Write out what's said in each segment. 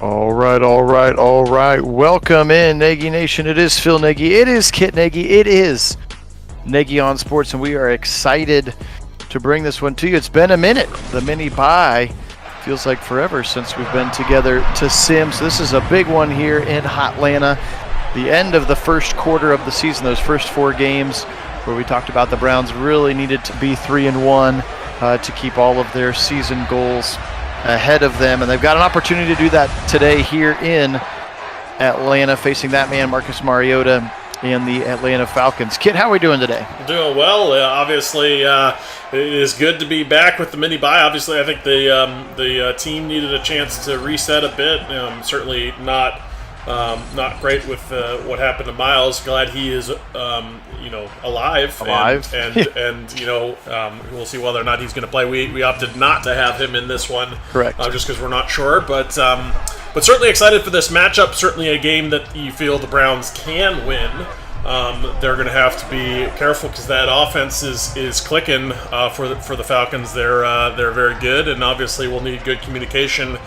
All right. Welcome in, Nagy Nation. It is Phil Nagy. It is Kit Nagy. It is Nagy on Sports, and we are excited to bring this one to you. It's been a minute. The mini bye feels like forever since we've been together to sim. So this is a big one here in Hotlanta. The end of the first quarter of the season, those first 4 games where we talked about the Browns really needed to be 3-1 to keep all of their season goals ahead of them, and they've got an opportunity to do that today here in Atlanta, facing that man Marcus Mariota and the Atlanta Falcons. Kit, how are we doing today? Doing well. Obviously, it is good to be back with the mini bye. Obviously, I think the team needed a chance to reset a bit. Certainly not great with what happened to Miles. Glad he is alive. And we'll see whether or not he's going to play. We opted not to have him in this one. Correct. Just because we're not sure, but certainly excited for this matchup. Certainly a game that you feel the Browns can win. They're going to have to be careful because that offense is clicking for the Falcons. They're very good, and obviously we'll need good communication.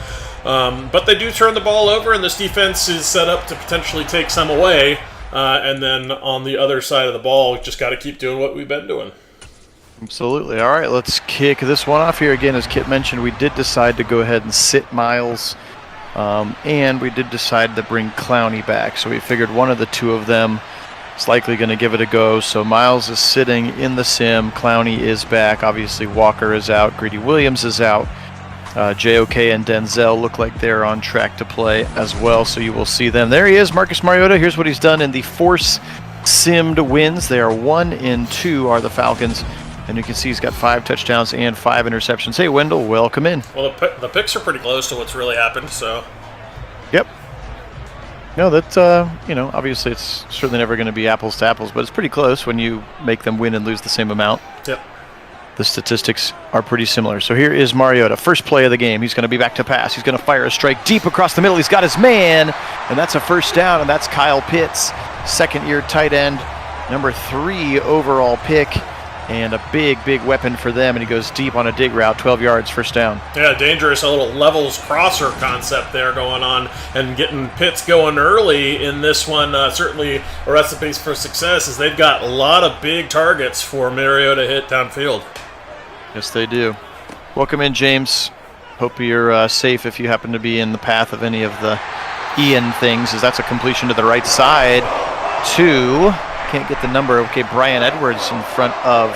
But they do turn the ball over, and this defense is set up to potentially take some away. And then on the other side of the ball, just got to keep doing what we've been doing. Absolutely. All right, let's kick this one off here. Again, as Kit mentioned, we did decide to go ahead and sit Miles, and we did decide to bring Clowney back. So we figured one of the two of them is likely going to give it a go. So Miles is sitting in the sim. Clowney is back. Obviously, Walker is out. Greedy Williams is out. JOK and Denzel look like they're on track to play as well, so you will see them. There he is, Marcus Mariota. Here's what he's done in the force simmed wins. They are 1-2 are the Falcons, and you can see he's got 5 touchdowns and 5 interceptions. Hey, Wendell, welcome in. Well, the picks are pretty close to what's really happened, so. Yep. No, that's, obviously it's certainly never going to be apples to apples, but it's pretty close when you make them win and lose the same amount. Yep. The statistics are pretty similar. So here is Mariota, first play of the game. He's going to be back to pass. He's going to fire a strike deep across the middle. He's got his man, and that's a first down, and that's Kyle Pitts, second-year tight end, number 3 overall pick, and a big weapon for them, and he goes deep on a dig route, 12 yards, first down. Yeah, dangerous, a little levels crosser concept there going on, and getting Pitts going early in this one, certainly a recipe for success, as they've got a lot of big targets for Mariota to hit downfield. Yes, they do. Welcome in, James. Hope you're safe if you happen to be in the path of any of the Ian things, as that's a completion to the right side to, can't get the number, okay, Brian Edwards in front of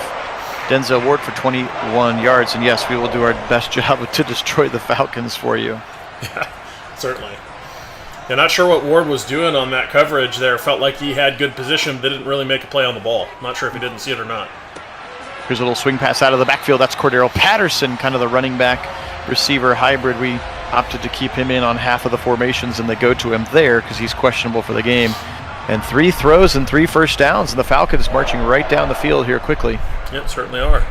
Denzel Ward for 21 yards. And yes, we will do our best job to destroy the Falcons for you. Yeah, certainly. Yeah, not sure what Ward was doing on that coverage there. Felt like he had good position, but didn't really make a play on the ball. Not sure if he didn't see it or not. Here's a little swing pass out of the backfield. That's Cordero Patterson, kind of the running back receiver hybrid. We opted to keep him in on half of the formations, and they go to him there because he's questionable for the game. And 3 throws and 3 first downs, and the Falcons marching right down the field here quickly. Yep, certainly are.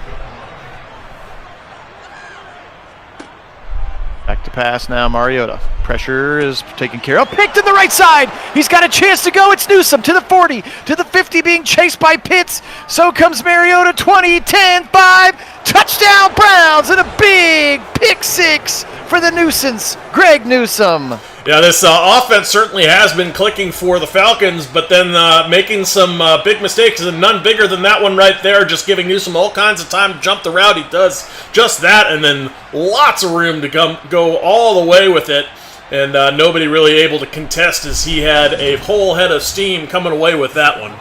Back to pass now, Mariota. Pressure is taken care of. Picked to the right side. He's got a chance to go. It's Newsome to the 40, to the 50, being chased by Pitts. So comes Mariota, 20, 10, 5. Touchdown Browns, and a big pick 6 for the nuisance, Greg Newsome. Yeah, this offense certainly has been clicking for the Falcons, but then making some big mistakes, and none bigger than that one right there, just giving Newsome all kinds of time to jump the route. He does just that, and then lots of room to go all the way with it, and nobody really able to contest, as he had a whole head of steam coming away with that one.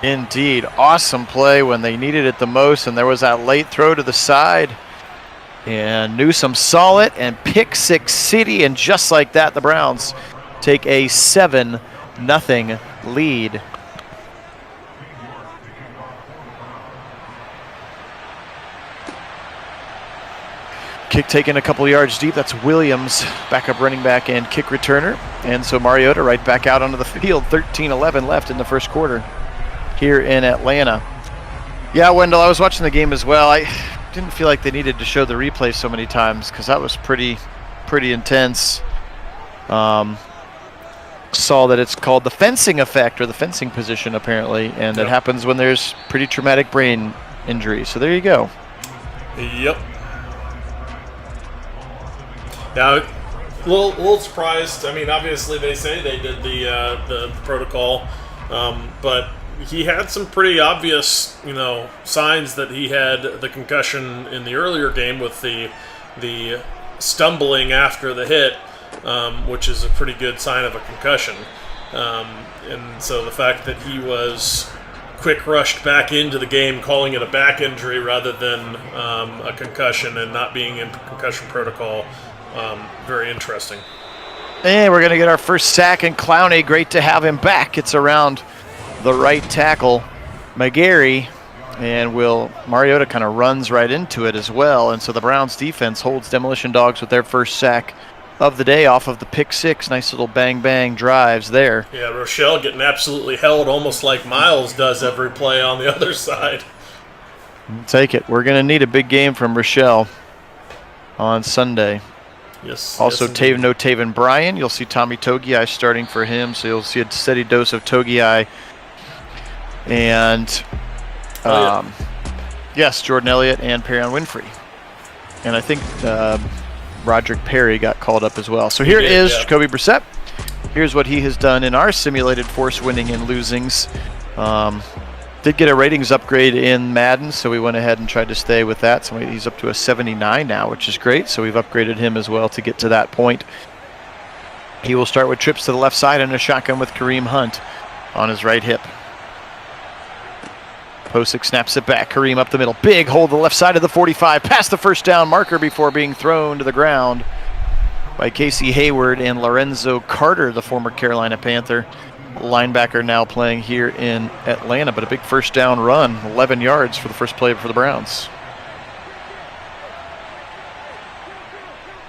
Indeed. Awesome play when they needed it the most, and there was that late throw to the side. And Newsome saw it, and pick 6 city, and just like that, the Browns take a 7-0 lead. Kick taken a couple yards deep. That's Williams, backup running back and kick returner. And so Mariota right back out onto the field. 13-11 left in the first quarter here in Atlanta. Yeah, Wendell, I was watching the game as well. I didn't feel like they needed to show the replay so many times because that was pretty intense. Saw that it's called the fencing effect, or the fencing position apparently, and it happens when there's pretty traumatic brain injury. So there you go. Yep. Now, little surprised. I mean, obviously they say they did the protocol, but he had some pretty obvious, signs that he had the concussion in the earlier game with the stumbling after the hit, which is a pretty good sign of a concussion. And so the fact that he was quick rushed back into the game, calling it a back injury rather than a concussion and not being in concussion protocol, very interesting. And we're going to get our first sack in Clowney. Great to have him back. It's around the right tackle, McGarry, and Mariota kind of runs right into it as well. And so the Browns defense holds Demolition Dogs with their first sack of the day off of the pick six. Nice little bang drives there. Yeah, Rochelle getting absolutely held almost like Miles does every play on the other side. Take it. We're going to need a big game from Rochelle on Sunday. Yes. Also, yes, Taven Bryan. You'll see Tommy Togiai starting for him, so you'll see a steady dose of Togiai. And, yes, Jordan Elliott and Perrion Winfrey. And I think Roderick Perry got called up as well. So here it is, Jacoby Brissett. Here's what he has done in our simulated force winning and losings. Did get a ratings upgrade in Madden, so we went ahead and tried to stay with that. So he's up to a 79 now, which is great. So we've upgraded him as well to get to that point. He will start with trips to the left side and a shotgun with Kareem Hunt on his right hip. Posick snaps it back. Kareem up the middle. Big hold the left side of the 45. Past the first down marker before being thrown to the ground by Casey Hayward and Lorenzo Carter, the former Carolina Panther. Linebacker now playing here in Atlanta, but a big first down run, 11 yards for the first play for the Browns.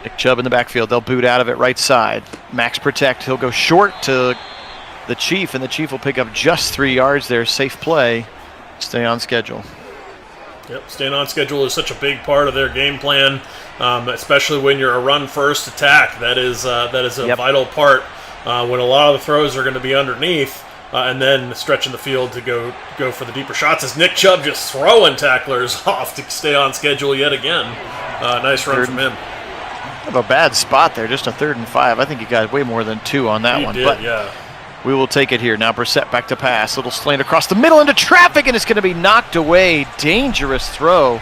Nick Chubb in the backfield. They'll boot out of it right side. Max protect. He'll go short to the Chief, and the Chief will pick up just 3 yards there. Safe play. Stay on schedule. Yep, staying on schedule is such a big part of their game plan, especially when you're a run-first attack. That is a vital part. When a lot of the throws are going to be underneath, and then stretching the field to go for the deeper shots. As Nick Chubb just throwing tacklers off to stay on schedule yet again. Nice run from him. Have a bad spot there, just a 3rd and 5. I think he got way more than 2 on that one. But yeah. We will take it here. Now Brissett back to pass. Little slant across the middle into traffic, and it's going to be knocked away. Dangerous throw.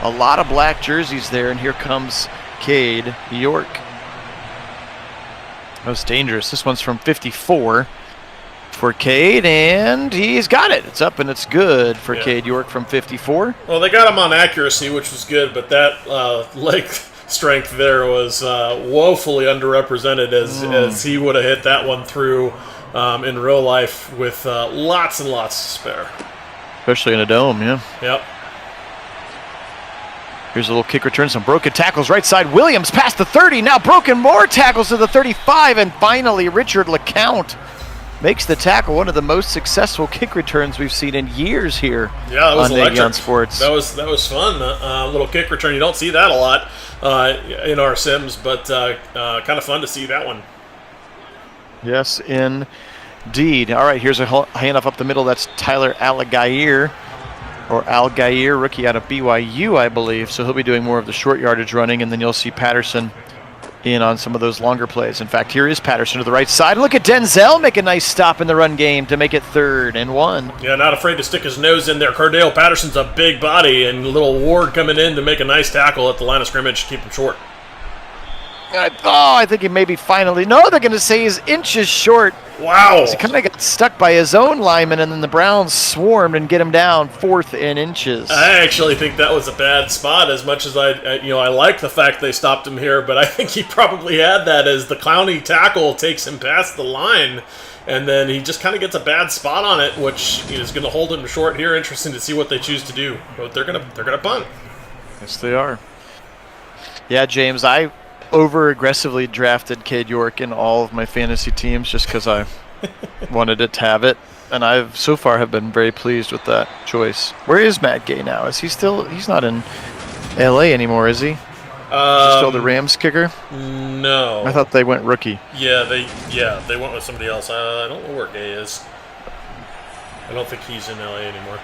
A lot of black jerseys there, and here comes Cade York. Most dangerous. This one's from 54 for Cade, and he's got it. It's up and it's good for Cade York from 54. Well, they got him on accuracy, which was good, but that leg strength there was woefully underrepresented as he would have hit that one through in real life with lots and lots to spare. Especially in a dome, yeah. Yep. Here's a little kick return, some broken tackles. Right side, Williams past the 30. Now broken more tackles to the 35. And finally, Richard LeCount makes the tackle. One of the most successful kick returns we've seen in years here on Nagy Sports. That was fun. A little kick return. You don't see that a lot in our sims, but kind of fun to see that one. Yes, indeed. All right, here's a handoff up the middle. That's Tyler Algier. Or Algier, rookie out of BYU, I believe. So he'll be doing more of the short yardage running, and then you'll see Patterson in on some of those longer plays. In fact, here is Patterson to the right side. Look at Denzel make a nice stop in the run game to make it 3rd and 1. Yeah, not afraid to stick his nose in there. Cordell Patterson's a big body, and little Ward coming in to make a nice tackle at the line of scrimmage to keep him short. I think he maybe finally... No, they're going to say he's inches short. Wow. He kind of got stuck by his own lineman, and then the Browns swarmed and get him down 4th in inches. I actually think that was a bad spot, as much as I like the fact they stopped him here, but I think he probably had that as the Clowney tackle takes him past the line, and then he just kind of gets a bad spot on it, which is going to hold him short here. Interesting to see what they choose to do, but they're gonna punt. Yes, they are. Yeah, James, I over-aggressively drafted Cade York in all of my fantasy teams just because I wanted it to have it, and I've so far have been very pleased with that choice. Where is Matt Gay now? Is he still? He's not in LA anymore, is he? Is he still the Rams kicker? No. I thought they went rookie. Yeah, they went with somebody else. I don't know where Gay is. I don't think he's in LA anymore.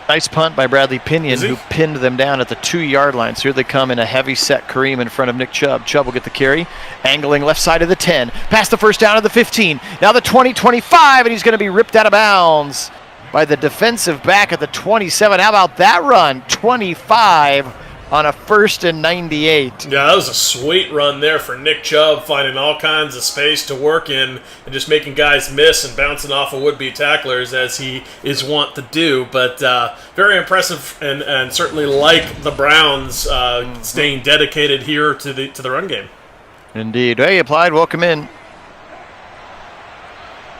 Nice punt by Bradley Pinion, who pinned them down at the 2-yard line. So here they come in a heavy set Kareem in front of Nick Chubb. Chubb will get the carry, angling left side of the 10. Past the first down of the 15. Now the 20, 25, and he's going to be ripped out of bounds by the defensive back at the 27. How about that run? 25 on a 1st and 98. Yeah, that was a sweet run there for Nick Chubb, finding all kinds of space to work in and just making guys miss and bouncing off of would-be tacklers as he is wont to do. But very impressive, and certainly like the Browns staying dedicated here to the run game. Indeed. Hey, Applied, welcome in.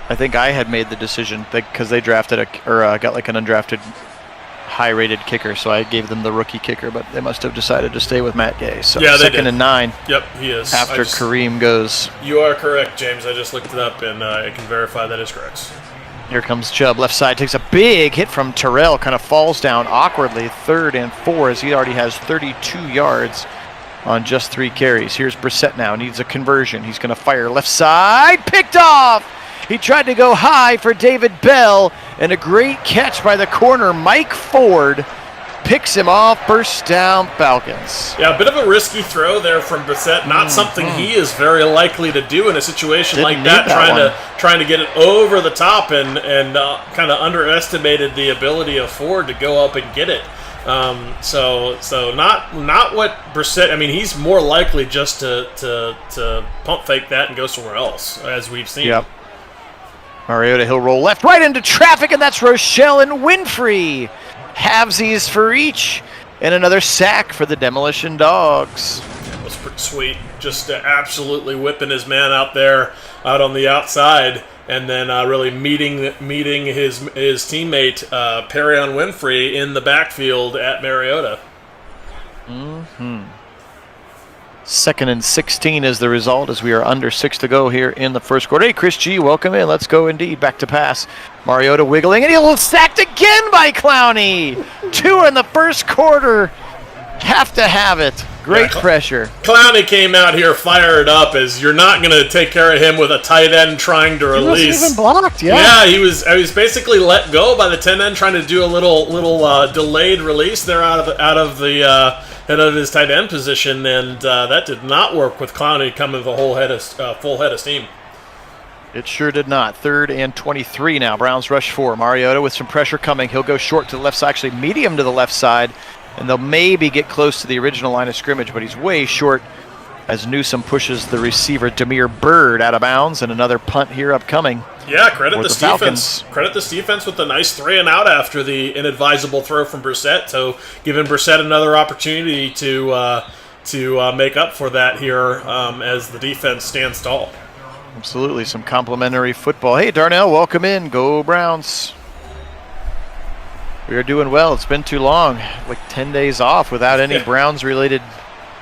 I think I had made the decision because they drafted got like an undrafted high-rated kicker, so I gave them the rookie kicker, but they must have decided to stay with Matt Gay. So yeah, 2nd and 9. Yep, he is. After Kareem goes. You are correct, James. I just looked it up, and I can verify that is correct. Here comes Chubb. Left side takes a big hit from Terrell, kind of falls down awkwardly. 3rd and 4 as he already has 32 yards on just 3 carries. Here's Brissett now. Needs a conversion. He's going to fire left side. Picked off! He tried to go high for David Bell, and a great catch by the corner. Mike Ford picks him off. First down, Falcons. Yeah, a bit of a risky throw there from Brissett. Not something he is very likely to do in a situation like that, trying to get it over the top, and kind of underestimated the ability of Ford to go up and get it. So not what Brissett. I mean, he's more likely just to pump fake that and go somewhere else, as we've seen. Yep. Mariota, he'll roll left, right into traffic, and that's Rochelle and Winfrey. Halvesies for each, and another sack for the Demolition Dogs. That was pretty sweet. Just absolutely whipping his man out there, out on the outside, and then really meeting his teammate Perion Winfrey in the backfield at Mariota. 2nd and 16 is the result as we are under 6 to go here in the first quarter. Hey, Chris G, welcome in. Let's go indeed. Back to pass. Mariota wiggling, and he'll sacked again by Clowney. 2 in the first quarter. Have to have it. Great pressure. Clowney came out here fired up, as you're not going to take care of him with a tight end trying to release. He wasn't even blocked, Yeah, he was basically let go by the 10 end, trying to do a little delayed release there out of his tight end position, and that did not work with Clowney coming with a full head of steam. It sure did not. 3rd and 23 now. Browns rush 4. Mariota with some pressure coming. He'll go short to the left side, actually medium to the left side, and they'll maybe get close to the original line of scrimmage, but he's way short as Newsome pushes the receiver Demir Bird out of bounds, and another punt here upcoming. Yeah, credit this defense. Falcons. Credit this defense with a nice 3 and out after the inadvisable throw from Brissett. So giving Brissett another opportunity to make up for that here as the defense stands tall. Absolutely, some complimentary football. Hey, Darnell, welcome in. Go Browns. We are doing well. It's been too long, like 10 days off without any Browns-related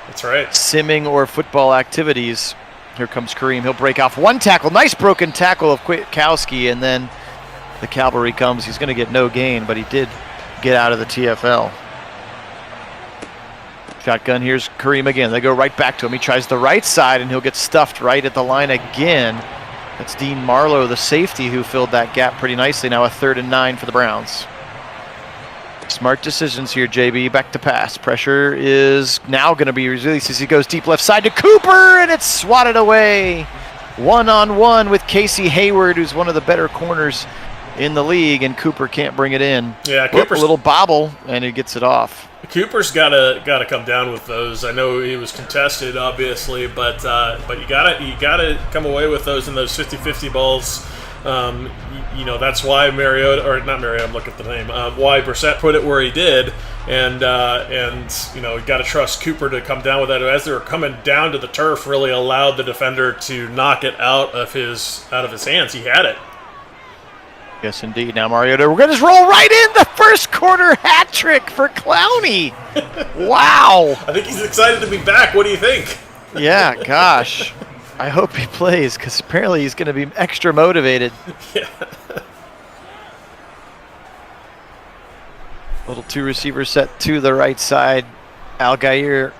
That's right. simming or football activities. Here comes Kareem. He'll break off one tackle. Nice broken tackle of Kwiatkowski, and then the cavalry comes. He's going to get no gain, but he did get out of the TFL. Shotgun, here's Kareem again. They go right back to him. He tries the right side, and he'll get stuffed right at the line again. That's Dean Marlowe, the safety, who filled that gap pretty nicely. Now a 3rd and 9 for the Browns. Smart decisions here, JB. Back to pass. Pressure is now going to be released as he goes deep left side to Cooper, and it's swatted away. One-on-one with Casey Hayward, who's one of the better corners in the league, and Cooper can't bring it in. Yeah, Cooper's a little bobble, and he gets it off. Cooper's gotta come down with those. I know he was contested, obviously, but you gotta come away with those in those 50-50 balls. That's why I'm looking at the name. Why Brissett put it where he did, and you got to trust Cooper to come down with that. As they were coming down to the turf, really allowed the defender to knock it out of his hands. He had it. Yes, indeed. Now Mariota, we're going to just roll right in the first quarter hat trick for Clowney. Wow. I think he's excited to be back. What do you think? Yeah, gosh. I hope he plays, because apparently he's going to be extra motivated. Yeah. Little 2 receiver set to the right side. Algier,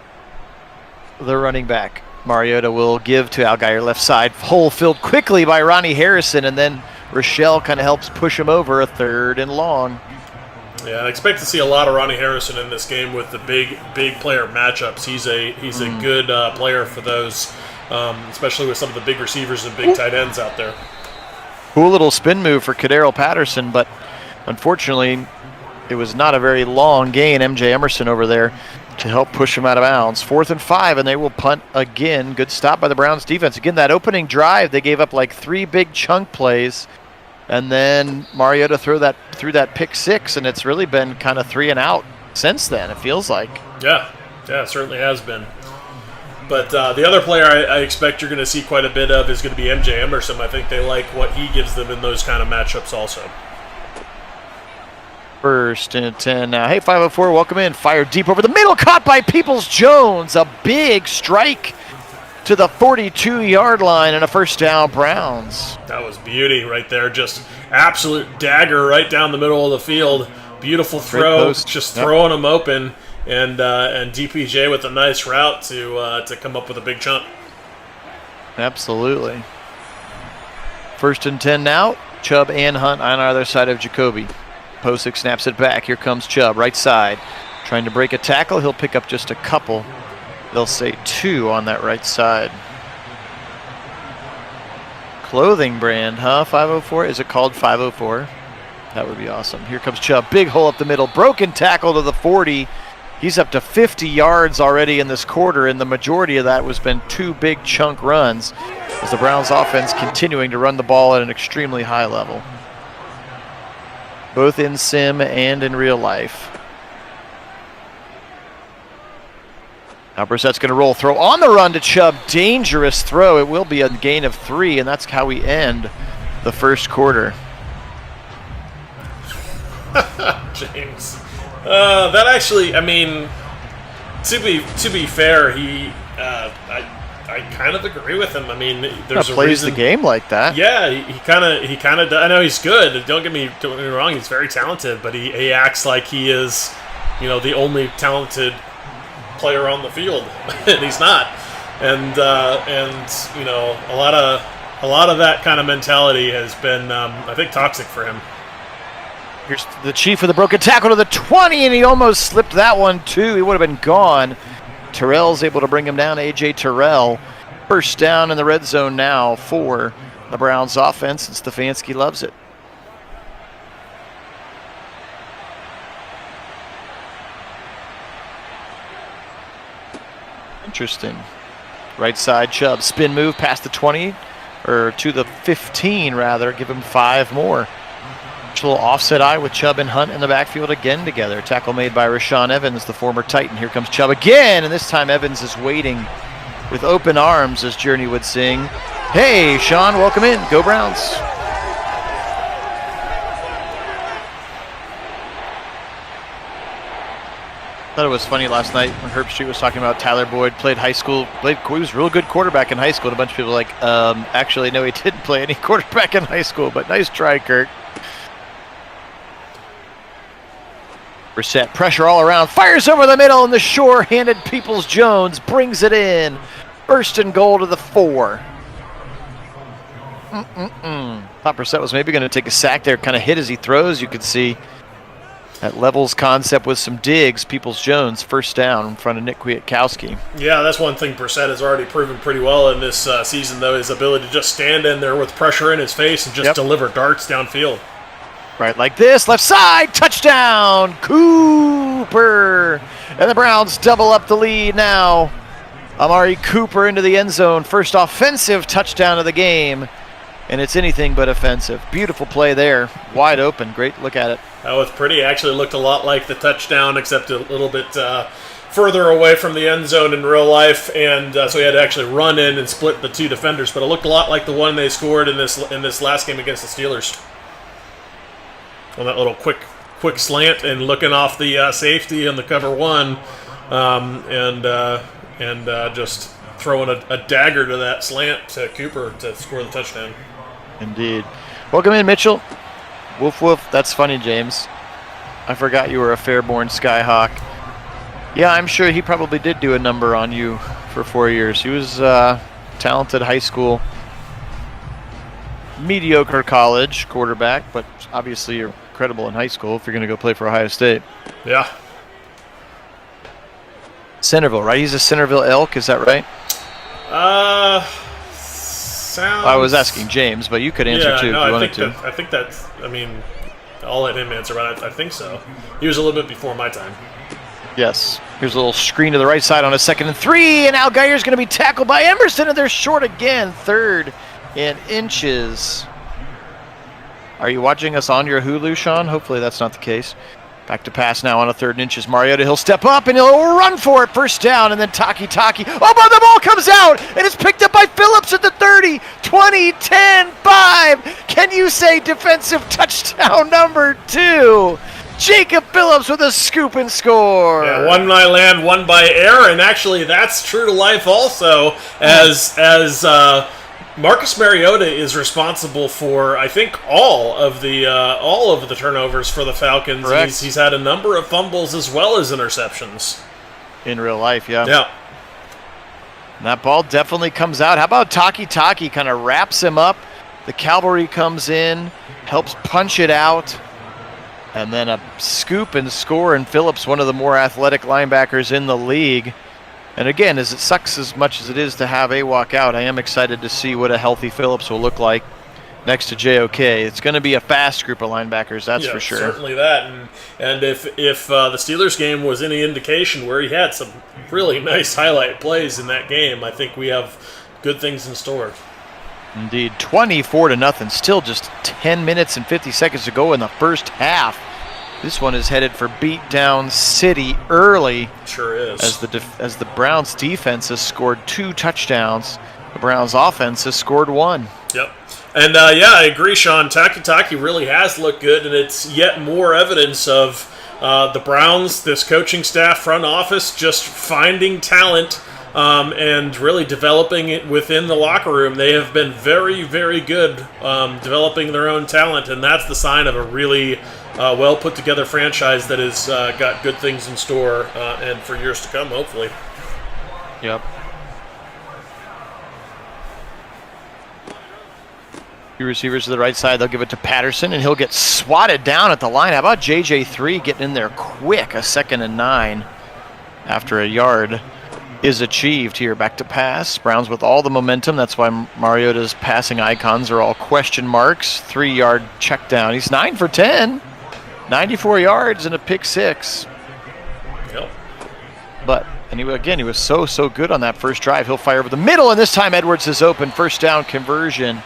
the running back. Mariota will give to Algier left side. Hole filled quickly by Ronnie Harrison, and then Rochelle kind of helps push him over. A 3rd and long. Yeah, I expect to see a lot of Ronnie Harrison in this game with the big player matchups. He's a good player for those, especially with some of the big receivers and big tight ends out there. Cool little spin move for Kadarius Patterson, but unfortunately, it was not a very long gain. MJ Emerson over there to help push him out of bounds. 4th and 5, and they will punt again. Good stop by the Browns defense. Again, that opening drive, they gave up like 3 big chunk plays. And then Mariota threw that pick 6, and it's really been kind of 3 and out since then, it feels like. Yeah, it certainly has been. But the other player I expect you're going to see quite a bit of is going to be MJ Emerson. I think they like what he gives them in those kind of matchups also. 1st and 10 now. Hey, 504, welcome in. Fire deep over the middle, caught by Peoples-Jones. A big strike to the 42-yard line and a 1st down, Browns. That was beauty right there. Just absolute dagger right down the middle of the field. Beautiful throw, just throwing them open, and DPJ with a nice route to come up with a big chunk. Absolutely. 1st and 10 now. Chubb and Hunt on either side of Jacoby. Posick snaps it back. Here comes Chubb, right side. Trying to break a tackle. He'll pick up just a couple. They'll say 2 on that right side. Clothing brand, huh? 504? Is it called 504? That would be awesome. Here comes Chubb. Big hole up the middle. Broken tackle to the 40. He's up to 50 yards already in this quarter, and the majority of that was been 2 big chunk runs as the Browns offense continuing to run the ball at an extremely high level, both in sim and in real life. Now Brissett's going to roll, throw on the run to Chubb. Dangerous throw. It will be a gain of 3, and that's how we end the 1st quarter. James. That actually, I mean, to be fair, I kind of agree with him. I mean, there's a plays reason the game like that. Yeah, he kind of. I know he's good. Don't get me wrong. He's very talented, but he acts like he is, the only talented player on the field, and he's not. And a lot of that kind of mentality has been, I think, toxic for him. Here's the Chief with a broken tackle to the 20, and he almost slipped that one too. He would have been gone. Terrell's able to bring him down. A.J. Terrell. 1st down in the red zone now for the Browns offense, and Stefanski loves it. Interesting. Right side, Chubb. Spin move past the 20, or to the 15 rather. Give him 5 more. A little offset eye with Chubb and Hunt in the backfield again together. Tackle made by Rashaan Evans, the former Titan. Here comes Chubb again, and this time Evans is waiting with open arms, as Journey would sing. Hey, Sean, welcome in. Go Browns. Thought it was funny last night when Herb Street was talking about Tyler Boyd played high school. He was a real good quarterback in high school. And a bunch of people were like, actually, no, he didn't play any quarterback in high school, but nice try, Kurt. Brissett, pressure all around, fires over the middle, and the sure-handed Peoples-Jones brings it in. 1st and goal to the 4. Thought Brissett was maybe going to take a sack there, kind of hit as he throws. You could see that levels concept with some digs. Peoples-Jones, 1st down in front of Nick Kwiatkowski. Yeah, that's one thing Brissett has already proven pretty well in this season, though, his ability to just stand in there with pressure in his face and just deliver darts downfield. Right like this, left side, touchdown, Cooper! And the Browns double up the lead now. Amari Cooper into the end zone, 1st offensive touchdown of the game, and it's anything but offensive. Beautiful play there, wide open, great look at it. That was pretty, actually looked a lot like the touchdown, except a little bit further away from the end zone in real life, and so he had to actually run in and split the 2 defenders, but it looked a lot like the one they scored in this last game against the Steelers. On that little quick slant and looking off the safety on the cover 1, and just throwing a dagger to that slant to Cooper to score the touchdown. Indeed. Welcome in, Mitchell. Woof woof. That's funny, James. I forgot you were a Fairborn Skyhawk. Yeah, I'm sure he probably did do a number on you for 4 years. He was talented high school, mediocre college quarterback, but obviously you're incredible in high school if you're going to go play for Ohio State. Yeah. Centerville, right? He's a Centerville Elk, is that right? Sounds... I was asking James, but you could answer too if you wanted to. I think that's, I mean, I'll let him answer, but I think so. He was a little bit before my time. Yes. Here's a little screen to the right side on a 2nd and 3, and Al Geier's going to be tackled by Emerson, and they're short again. 3rd in inches. Are you watching us on your Hulu, Sean? Hopefully that's not the case. Back to pass now on a 3rd and inches. Mariota, he'll step up and he'll run for it. 1st down, and then Taki. Oh, but the ball comes out, and it's picked up by Phillips at the 30, 20, 10, 5. Can you say defensive touchdown number 2? Jacob Phillips with a scoop and score. Yeah, one by land, one by air, and actually that's true to life also, as Marcus Mariota is responsible for, I think, all of the turnovers for the Falcons. Correct. He's had a number of fumbles as well as interceptions. In real life, yeah. Yeah. And that ball definitely comes out. How about Taki kind of wraps him up. The cavalry comes in, helps punch it out. And then a scoop and score, and Phillips, one of the more athletic linebackers in the league. And again, as it sucks as much as it is to have a walkout, I am excited to see what a healthy Phillips will look like next to JOK. It's going to be a fast group of linebackers, that's for sure. Certainly that. And if the Steelers game was any indication, where he had some really nice highlight plays in that game, I think we have good things in store. Indeed, 24-0. Still just 10 minutes and 50 seconds to go in the first half. This one is headed for beatdown city early. Sure is. As the Browns defense has scored 2 touchdowns, the Browns offense has scored 1. Yep. And yeah, I agree, Sean. Taki really has looked good, and it's yet more evidence of the Browns, this coaching staff, front office, just finding talent. And really developing it within the locker room. They have been very, very good developing their own talent, and that's the sign of a really well put together franchise that has got good things in store and for years to come, hopefully. Yep. Two receivers to the right side. They'll give it to Patterson, and he'll get swatted down at the line. How about JJ3 getting in there quick? A 2nd and 9 after a yard is achieved here. Back to pass. Browns with all the momentum. That's why Mariota's passing icons are all question marks. 3-yard check down. He's 9 for 10. 94 yards and a pick 6. Yep. But, and he was so good on that first drive. He'll fire over the middle, and this time Edwards is open. 1st down conversion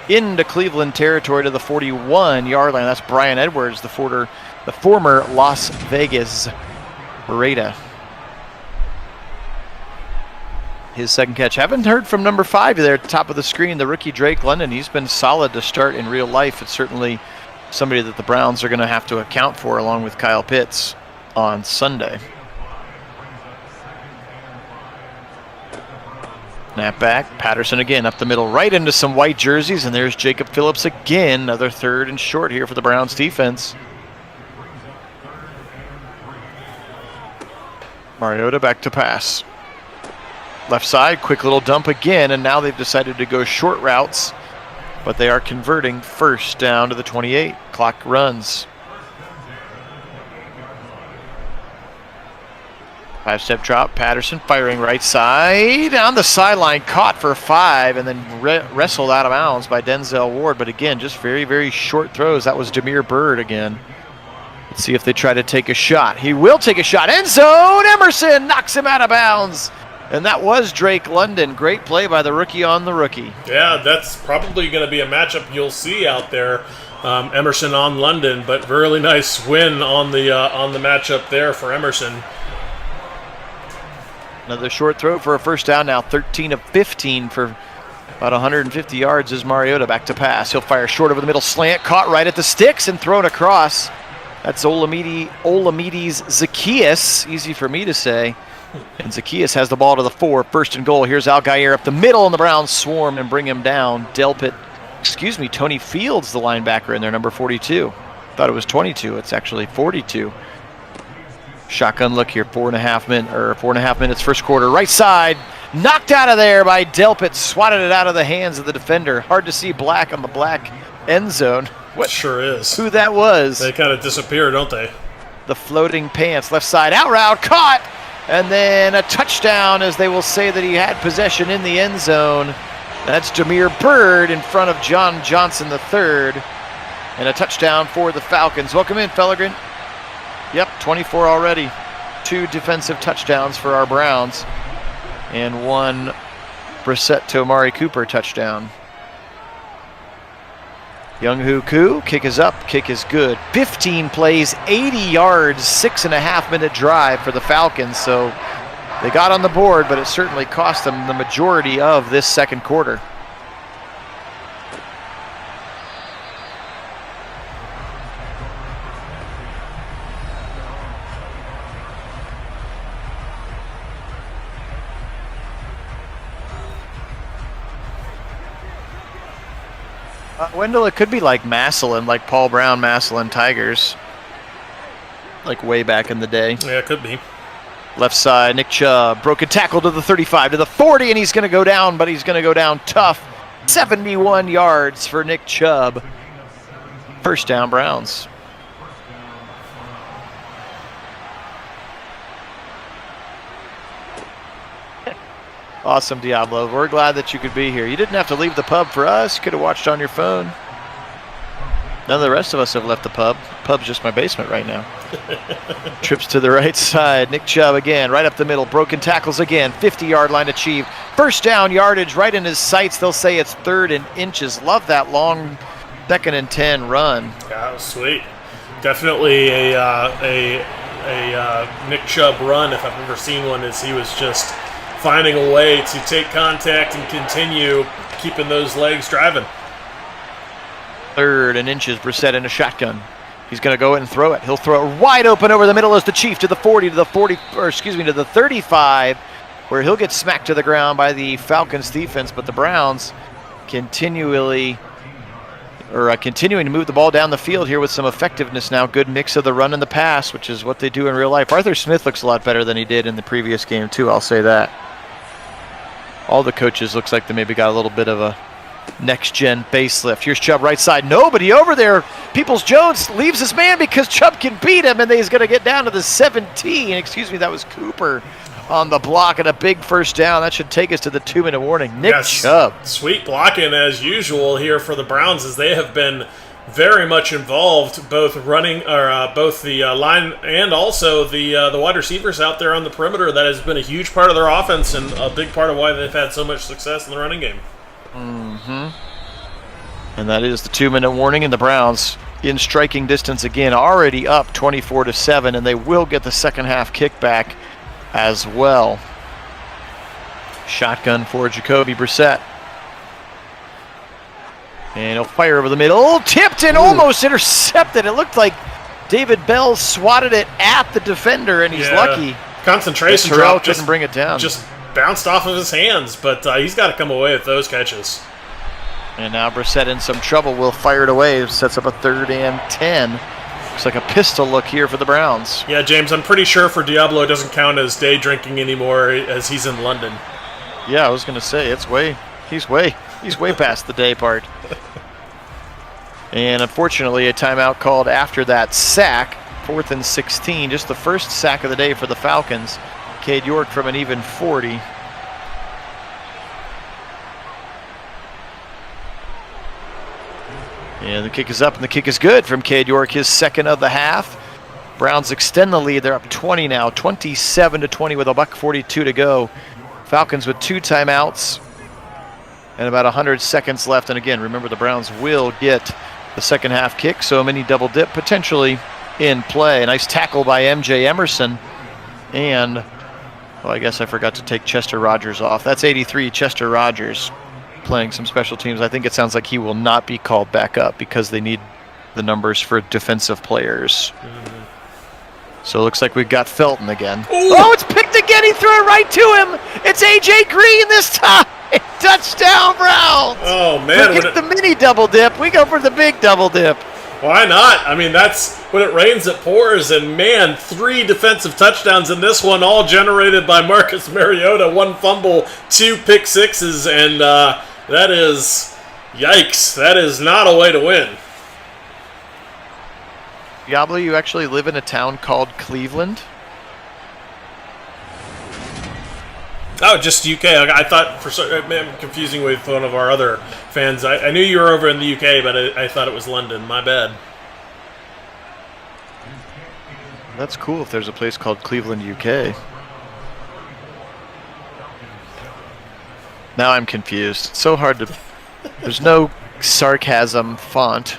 into Cleveland territory to the 41-yard line. That's Brian Edwards, the former Las Vegas Raider. His 2nd catch. Haven't heard from number 5 there at the top of the screen, the rookie Drake London. He's been solid to start in real life. It's certainly somebody that the Browns are going to have to account for along with Kyle Pitts on Sunday. Snap back. Patterson again up the middle, right into some white jerseys, and there's Jacob Phillips again. Another 3rd and short here for the Browns defense. Mariota back to pass. Left side, quick little dump again, and now they've decided to go short routes, but they are converting 1st down to the 28. Clock runs. 5-step drop, Patterson firing right side, on the sideline, caught for 5, and then wrestled out of bounds by Denzel Ward, but again, just very, very short throws. That was Demir Bird again. Let's see if they try to take a shot. He will take a shot. End zone, Emerson knocks him out of bounds. And that was Drake London. Great play by the rookie on the rookie. Yeah, that's probably going to be a matchup you'll see out there. Emerson on London, but really nice win on the matchup there for Emerson. Another short throw for a 1st down now. 13 of 15 for about 150 yards is Mariota. Back to pass. He'll fire short over the middle slant. Caught right at the sticks and thrown across. That's Olamides Zacchaeus. Easy for me to say. And Zacchaeus has the ball to the 4, 1st and goal. Here's Al Geier up the middle, and the Browns swarm and bring him down. Tony Fields, the linebacker in there, number 42. Thought it was 22. It's actually 42. Shotgun look here, 4.5 minutes, first quarter. Right side, knocked out of there by Delpit, swatted it out of the hands of the defender. Hard to see black on the black end zone. what sure is. who that was. They kind of disappear, don't they? The floating pants, left side, out route, caught, and then a touchdown, as they will say that he had possession in the end zone. That's Jameer Bird in front of John Johnson III, and a touchdown for the Falcons. Welcome in, Fellegren. Yep, 24 already. 2 defensive touchdowns for our Browns, and 1 Brissett to Amari Cooper touchdown. Young-Hoo Koo, kick is up, kick is good. 15 plays, 80 yards, 6.5-minute drive for the Falcons. So they got on the board, but it certainly cost them the majority of this second quarter. Wendell, it could be like Massillon, like Paul Brown, Massillon Tigers, like way back in the day. Yeah, it could be. Left side, Nick Chubb, broken tackle to the 35, to the 40, and he's going to go down, but he's going to go down tough. 71 yards for Nick Chubb. First down, Browns. Awesome, Diablo. We're glad that you could be here. You didn't have to leave the pub for us. You could have watched on your phone. None of the rest of us have left the pub. Pub's just my basement right now. Trips to the right side. Nick Chubb again, right up the middle. Broken tackles again. 50-yard line achieved. First down yardage right in his sights. They'll say it's 3rd and inches. Love that long 2nd and 10 run. Yeah, that was sweet. Definitely a Nick Chubb run, if I've ever seen one, as he was just finding a way to take contact and continue keeping those legs driving. 3rd and inches, Brissett in a shotgun. He's going to go and throw it. He'll throw it wide open over the middle as the Chief to the 40, to the 35, where he'll get smacked to the ground by the Falcons defense, but the Browns continuing to move the ball down the field here with some effectiveness now. Good mix of the run and the pass, which is what they do in real life. Arthur Smith looks a lot better than he did in the previous game too, I'll say that. All the coaches looks like they maybe got a little bit of a next-gen facelift. Here's Chubb right side. Nobody over there. Peoples-Jones leaves his man because Chubb can beat him, and he's going to get down to the 17. Excuse me, that was Cooper on the block, and a big first down. That should take us to the 2-minute warning. Nick Chubb. Sweet blocking as usual here for the Browns, as they have been very much involved, both running, or both the line and also the wide receivers out there on the perimeter. That has been a huge part of their offense and a big part of why they've had so much success in the running game. Mm-hmm. And that is the 2-minute warning, and the Browns in striking distance again, already up 24-7, and they will get the second half kickback as well. Shotgun for Jacoby Brissett. And he'll fire over the middle. Tipped and almost intercepted. It looked like David Bell swatted it at the defender, and he's lucky. Concentration drop couldn't bring it down. Just bounced off of his hands, but he's got to come away with those catches. And now Brissett in some trouble. Will fire it away. Sets up a 3rd and 10. Looks like a pistol look here for the Browns. Yeah, James, I'm pretty sure for Diablo it doesn't count as day drinking anymore, as he's in London. Yeah, I was going to say, he's way past the day part. And unfortunately, a timeout called after that sack. 4th and 16, just the first sack of the day for the Falcons. Cade York from an even 40. And the kick is up, and the kick is good from Cade York, his 2nd of the half. Browns extend the lead. They're up 20 now, 27-20 with a $1:42 to go. Falcons with 2 timeouts and about 100 seconds left. And again, remember, the Browns will get the second half kick, so a mini double dip potentially in play. A nice tackle by MJ Emerson. And, well, I guess I forgot to take Chester Rogers off. That's 83, Chester Rogers, playing some special teams. I think it sounds like he will not be called back up because they need the numbers for defensive players. So it looks like we've got Felton again. Ooh. Oh, it's picked again. He threw it right to him. It's A.J. Green this time. Touchdown, Browns. Oh, man. Forget the mini double dip. We go for the big double dip. Why not? I mean, that's when it rains, it pours. And, man, 3 defensive touchdowns in this one, all generated by Marcus Mariota. 1 fumble, 2 pick sixes. And that is, yikes. That is not a way to win. Diablo, you actually live in a town called Cleveland? Oh, just UK. I thought I'm confusing with one of our other fans. I knew you were over in the UK, but I thought it was London. My bad. That's cool if there's a place called Cleveland, UK. Now I'm confused. It's so hard to... There's no sarcasm font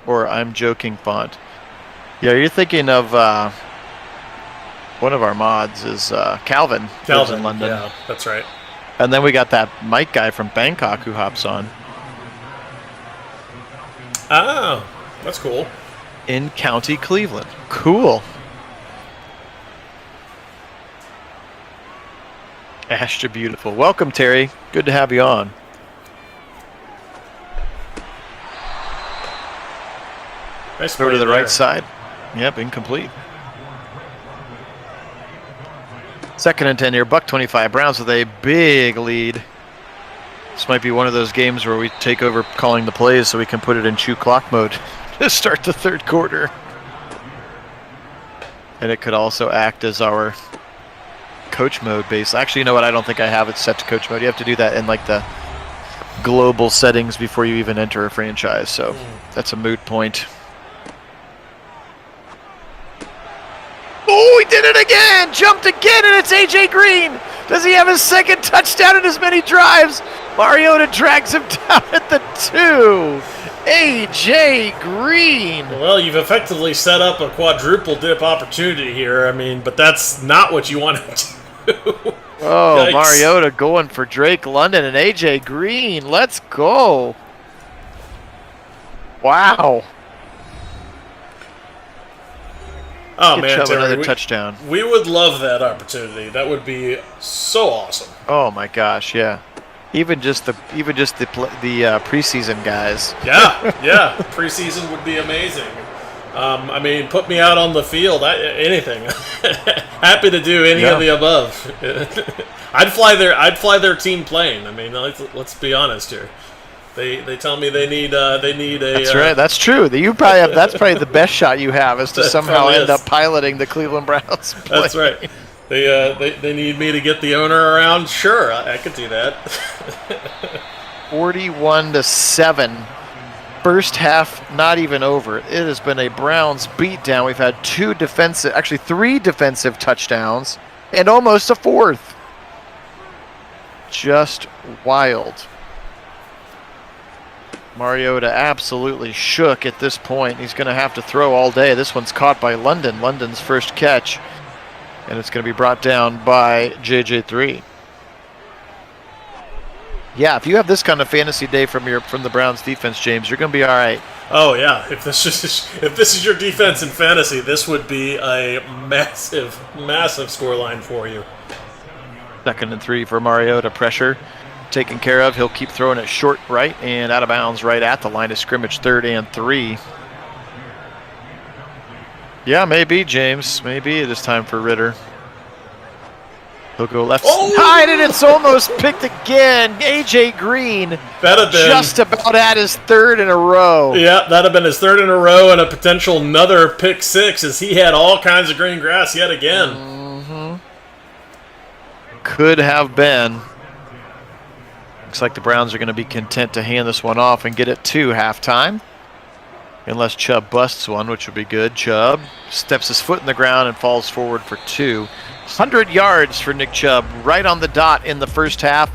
or I'm joking font. Yeah, you're thinking of one of our mods is Calvin lives in London. Yeah, that's right. And then we got that Mike guy from Bangkok who hops on. Oh, that's cool. In County Cleveland. Cool. Astra Beautiful. Welcome, Terry. Good to have you on. Nice Throw to the there. right side. Yep, incomplete. 2nd and 10 here. $1.25. Browns with a big lead. This might be one of those games where we take over calling the plays so we can put it in chew clock mode to start the 3rd quarter. And it could also act as our coach mode base. Actually, you know what? I don't think I have it set to coach mode. You have to do that in like the global settings before you even enter a franchise. So that's a moot point. Oh, he did it again! Jumped again, and it's A.J. Green! Does he have his 2nd touchdown in as many drives? Mariota drags him down at the 2. A.J. Green! Well, you've effectively set up a quadruple dip opportunity here. I mean, but that's not what you wanted to do. Oh, Yikes. Mariota going for Drake London and A.J. Green. Let's go. Wow. Oh, Get man, Chubb Terry, another touchdown. We would love that opportunity. That would be so awesome. Oh my gosh, yeah. Even just the preseason guys. Yeah. Preseason would be amazing. I mean, put me out on the field. Anything. Happy to do any of the above. I'd fly their team plane. I mean, let's be honest here. They tell me they need a. That's right. That's true. You probably have. That's probably the best shot you have is to somehow end up piloting the Cleveland Browns plane. That's right. They need me to get the owner around. Sure, I could do that. 41-7. First half not even over. It has been a Browns beatdown. We've had 3 defensive touchdowns and almost a 4th. Just wild. Mariota absolutely shook at this point. He's going to have to throw all day. This one's caught by London. London's first catch. And it's going to be brought down by JJ3. Yeah, if you have this kind of fantasy day from the Browns defense, James, you're going to be all right. Oh yeah, if this is your defense in fantasy, this would be a massive scoreline for you. 2nd and 3 for Mariota. Pressure taken care of. He'll keep throwing it short right and out of bounds right at the line of scrimmage. 3rd and 3. Yeah, maybe, James. Maybe it is time for Ritter. He'll go left side, and it's almost picked again. A.J. Green That'd been just about at his 3rd in a row. Yeah, that'd have been his 3rd in a row and a potential another pick 6 as he had all kinds of green grass yet again. Mm-hmm. Could have been. Looks like the Browns are going to be content to hand this one off and get it to halftime. Unless Chubb busts one, which would be good. Chubb steps his foot in the ground and falls forward for 2. 100 yards for Nick Chubb, right on the dot in the first half.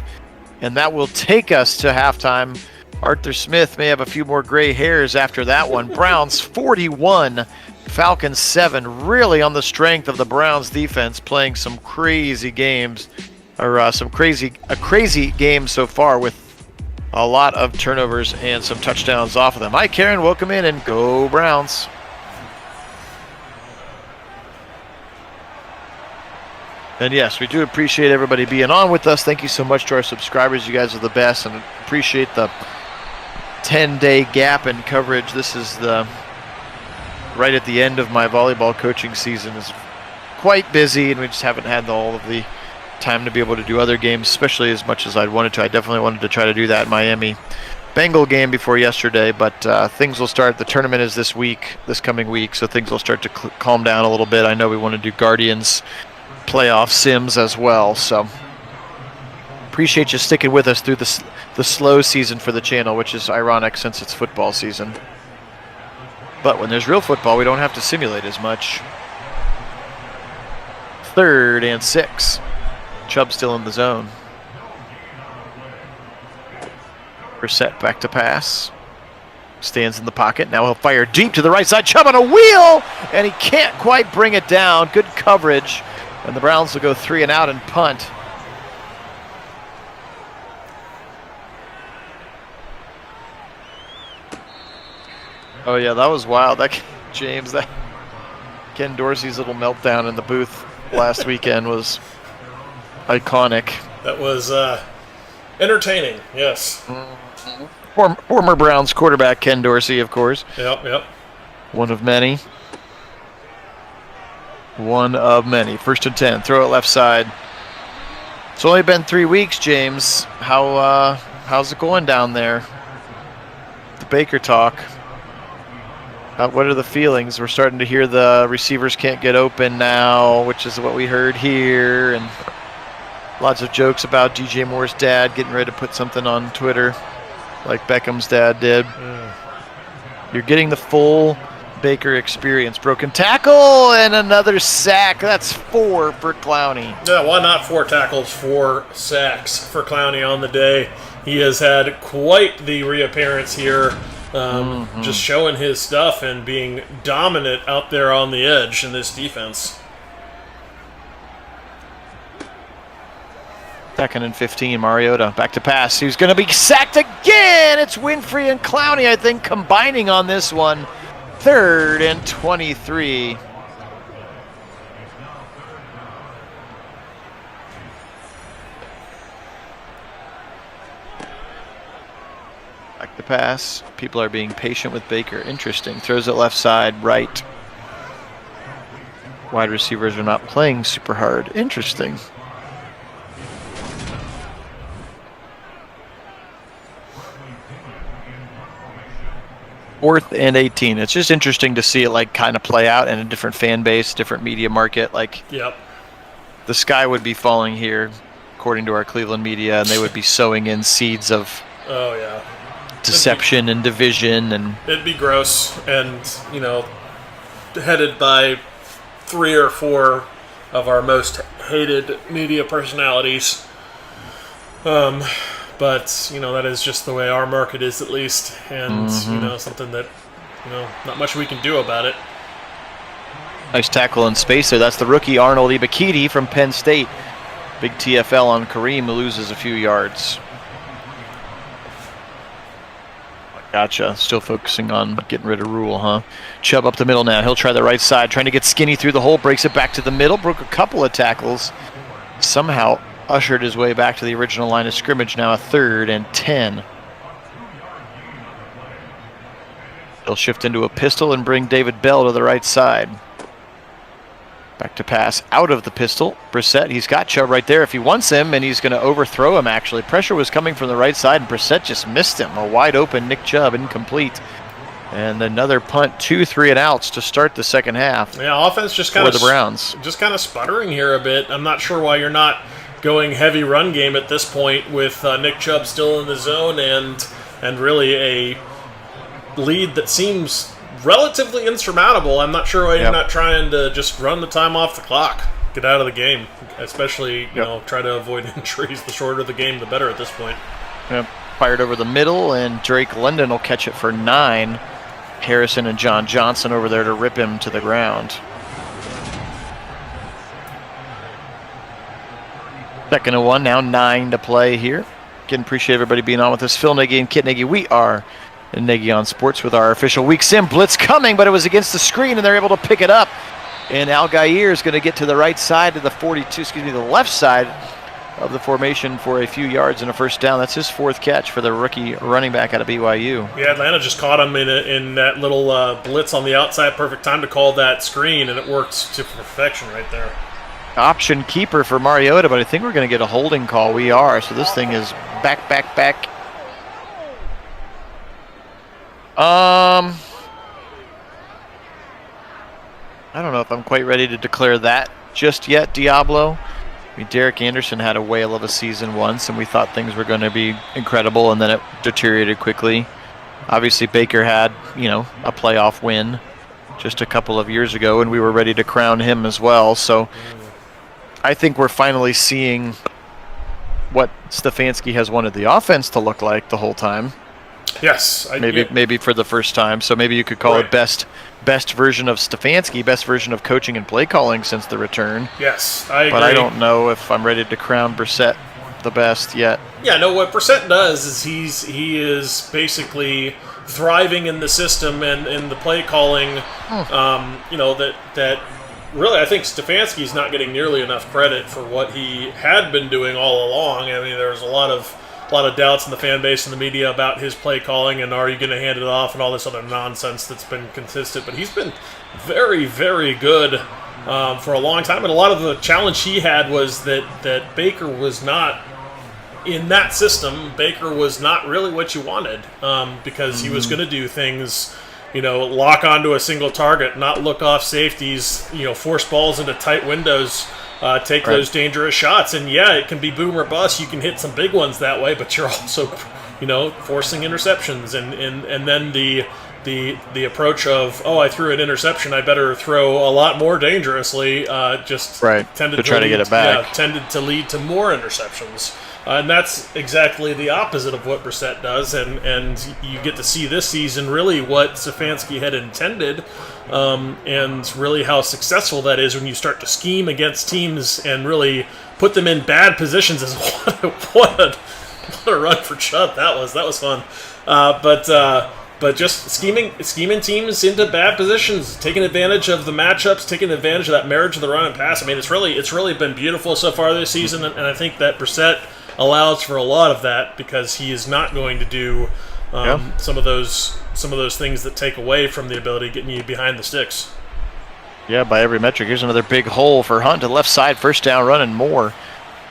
And that will take us to halftime. Arthur Smith may have a few more gray hairs after that one. Browns 41, Falcons 7. Really on the strength of the Browns defense playing some crazy games. Or a crazy game so far with a lot of turnovers and some touchdowns off of them. Hi, Karen. Welcome in and go Browns. And yes, we do appreciate everybody being on with us. Thank you so much to our subscribers. You guys are the best, and appreciate the 10-day gap in coverage. This is right at the end of my volleyball coaching season. Is quite busy, and we just haven't had all of the time to be able to do other games, especially as much as I'd wanted to. I definitely wanted to try to do that in Miami Bengal game before yesterday, but things will start. The tournament is this coming week, so things will start to calm down a little bit. I know we want to do Guardians playoff sims as well, so appreciate you sticking with us through the slow season for the channel, which is ironic since it's football season. But when there's real football, we don't have to simulate as much. 3rd and 6. Chubb still in the zone. Brissett back to pass. Stands in the pocket. Now he'll fire deep to the right side. Chubb on a wheel! And he can't quite bring it down. Good coverage. And the Browns will go 3 and out and punt. Oh yeah, that was wild. James, that Ken Dorsey's little meltdown in the booth last weekend was iconic. That was entertaining, yes. Former Browns quarterback Ken Dorsey, of course. Yep. One of many. 1st and 10. Throw it left side. It's only been 3 weeks, James. How's it going down there? The Baker talk. What are the feelings? We're starting to hear the receivers can't get open now, which is what we heard here, and lots of jokes about DJ Moore's dad getting ready to put something on Twitter, like Beckham's dad did. You're getting the full Baker experience. Broken tackle and another sack. That's 4 for Clowney. Yeah, why not 4 tackles, 4 sacks for Clowney on the day? He has had quite the reappearance here. Just showing his stuff and being dominant out there on the edge in this defense. 2nd and 15, Mariota back to pass. He's going to be sacked again. It's Winfrey and Clowney, I think, combining on this one. 3rd and 23. Back to pass. People are being patient with Baker. Interesting. Throws it left side, right. Wide receivers are not playing super hard. Interesting. Fourth and 18. It's just interesting to see it kind of play out in a different fan base, different media market. Yep. The sky would be falling here, according to our Cleveland media, and they would be sowing in seeds of deception and division, and it'd be gross, and headed by 3 or 4 of our most hated media personalities. But that is just the way our market is, at least, and something that not much we can do about it. Nice tackle in space there. That's the rookie Arnold Ibikiti from Penn State. Big TFL on Kareem, who loses a few yards. Gotcha. Still focusing on getting rid of Rule, huh? Chubb up the middle now. He'll try the right side, trying to get Skinny through the hole. Breaks it back to the middle. Broke a couple of tackles. Somehow ushered his way back to the original line of scrimmage. Now a 3rd and 10. He'll shift into a pistol and bring David Bell to the right side. Back to pass out of the pistol. Brissett, he's got Chubb right there if he wants him, and he's going to overthrow him, actually. Pressure was coming from the right side, and Brissett just missed him. A wide open Nick Chubb, incomplete. And another punt, 2 3 and outs to start the second half. Yeah, offense just kind of the Browns. Just kind of sputtering here a bit. I'm not sure why you're not going heavy run game at this point with Nick Chubb still in the zone and really a lead that seems relatively insurmountable. I'm not sure why you're not trying to just run the time off the clock, get out of the game, especially try to avoid injuries. The shorter the game, the better at this point. Yep. Fired over the middle, and Drake London will catch it for 9. Harrison and John Johnson over there to rip him to the ground. 2nd and 1, now 9 to play here. Again, appreciate everybody being on with us. Phil Nagy and Kit Nagy. We are Nagy on Sports with our official week sim. Blitz coming, but it was against the screen, and they're able to pick it up. And Algier is going to get to the right side of the 42, the left side of the formation for a few yards and a 1st down. That's his 4th catch for the rookie running back out of BYU. Yeah, Atlanta just caught him in that little blitz on the outside. Perfect time to call that screen, and it worked to perfection right there. Option keeper for Mariota, but I think we're going to get a holding call. We are, so this thing is back. I don't know if I'm quite ready to declare that just yet, Diablo. I mean, Derek Anderson had a whale of a season once, and we thought things were going to be incredible, and then it deteriorated quickly. Obviously, Baker had, a playoff win just a couple of years ago, and we were ready to crown him as well. So I think we're finally seeing what Stefanski has wanted the offense to look like the whole time. Yes. Maybe for the first time. So maybe you could call it best version of Stefanski, best version of coaching and play calling since the return. Yes, I agree. But I don't know if I'm ready to crown Brissett the best yet. Yeah, no, what Brissett does is he is basically thriving in the system and in the play calling, that really I think Stefanski's not getting nearly enough credit for what he had been doing all along. I mean, there's a lot of doubts in the fan base and the media about his play calling and are you going to hand it off and all this other nonsense that's been consistent. But he's been very, very good for a long time. And a lot of the challenge he had was that Baker was not in that system. Baker was not really what you wanted because he was going to do things, lock onto a single target, not look off safeties, force balls into tight windows, take those dangerous shots. And yeah, it can be boom or bust. You can hit some big ones that way, but you're also, forcing interceptions. And then the approach of, I threw an interception, I better throw a lot more dangerously, tended to try to get it back. Yeah, tended to lead to more interceptions. And that's exactly the opposite of what Brissett does, and you get to see this season really what Stefanski had intended, and really how successful that is when you start to scheme against teams and really put them in bad positions. What a run for Chubb that was. That was fun, but just scheming teams into bad positions, taking advantage of the matchups, taking advantage of that marriage of the run and pass. I mean, it's really been beautiful so far this season, and I think that Brissett allows for a lot of that because he is not going to do some of those things that take away from the ability of getting you behind the sticks. Yeah, by every metric, here's another big hole for Hunt to the left side, first down run and more.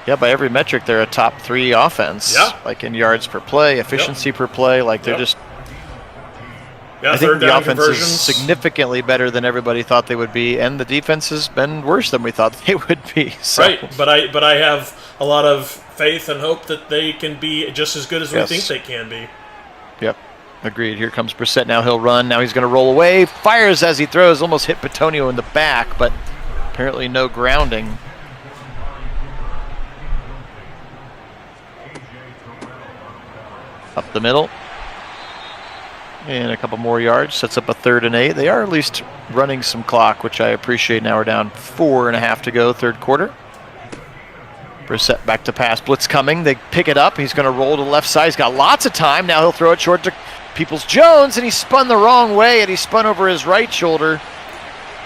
Yeah, by every metric, they're a top 3 offense. Yeah. Like in yards per play, efficiency per play, like they're just. Yeah, I think the offense is significantly better than everybody thought they would be, and the defense has been worse than we thought they would be. So. Right, but I have a lot of faith and hope that they can be just as good as we think they can be. Yep, agreed. Here comes Brissett. Now he'll run. Now he's going to roll away. Fires as he throws. Almost hit Petonio in the back, but apparently no grounding. Up the middle. And a couple more yards. Sets up a 3rd and 8. They are at least running some clock, which I appreciate. Now we're down 4.5 to go, third quarter. Brissett back to pass. Blitz coming. They pick it up. He's going to roll to the left side. He's got lots of time. Now he'll throw it short to Peoples-Jones, and he spun the wrong way, and he spun over his right shoulder.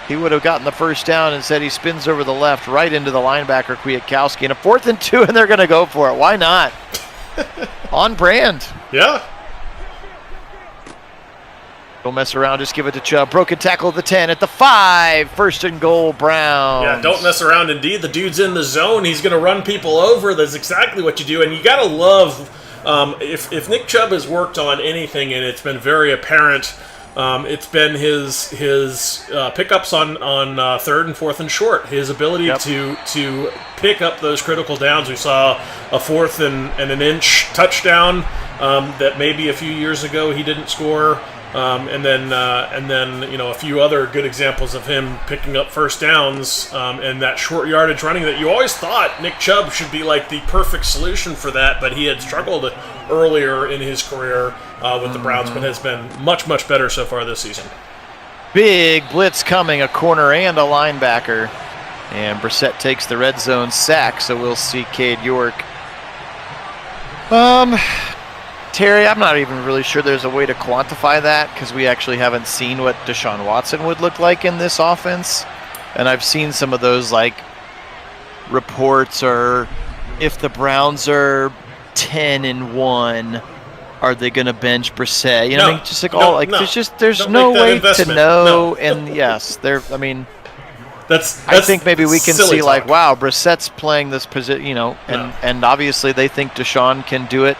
He would have gotten the first down. Instead, he spins over the left right into the linebacker, Kwiatkowski. And a 4th and 2, and they're going to go for it. Why not? On brand. Yeah. Don't mess around, just give it to Chubb. Broken tackle at the 10, at the 5. 1st and goal, Browns. Yeah, don't mess around. Indeed, the dude's in the zone. He's going to run people over. That's exactly what you do. And you got to love, if Nick Chubb has worked on anything, and it's been very apparent, it's been his pickups on 3rd and 4th and short. His ability to pick up those critical downs. We saw a 4th and an inch touchdown that maybe a few years ago he didn't score. And then a few other good examples of him picking up first downs and that short yardage running that you always thought Nick Chubb should be like the perfect solution for that, but he had struggled earlier in his career with the Browns, but has been much, much better so far this season. Big blitz coming, a corner and a linebacker, and Brissett takes the red zone sack, so we'll see Cade York. Terry, I'm not even really sure there's a way to quantify that because we actually haven't seen what Deshaun Watson would look like in this offense. And I've seen some of those like reports, or if the Browns are 10-1, are they going to bench Brissett? You know, I mean, just like there's no way to know. And yes, I think maybe we can see talk. Like, wow, Brissett's playing this position, and obviously they think Deshaun can do it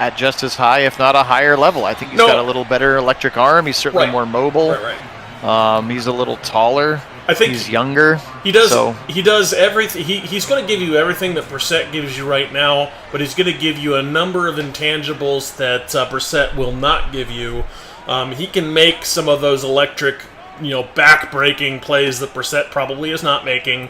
at just as high, if not a higher level. I think he's got a little better electric arm. He's certainly more mobile. Right. He's a little taller. I think he's younger. He does everything. He's going to give you everything that Brissett gives you right now, but he's going to give you a number of intangibles that Brissett will not give you. He can make some of those electric, back-breaking plays that Brissett probably is not making.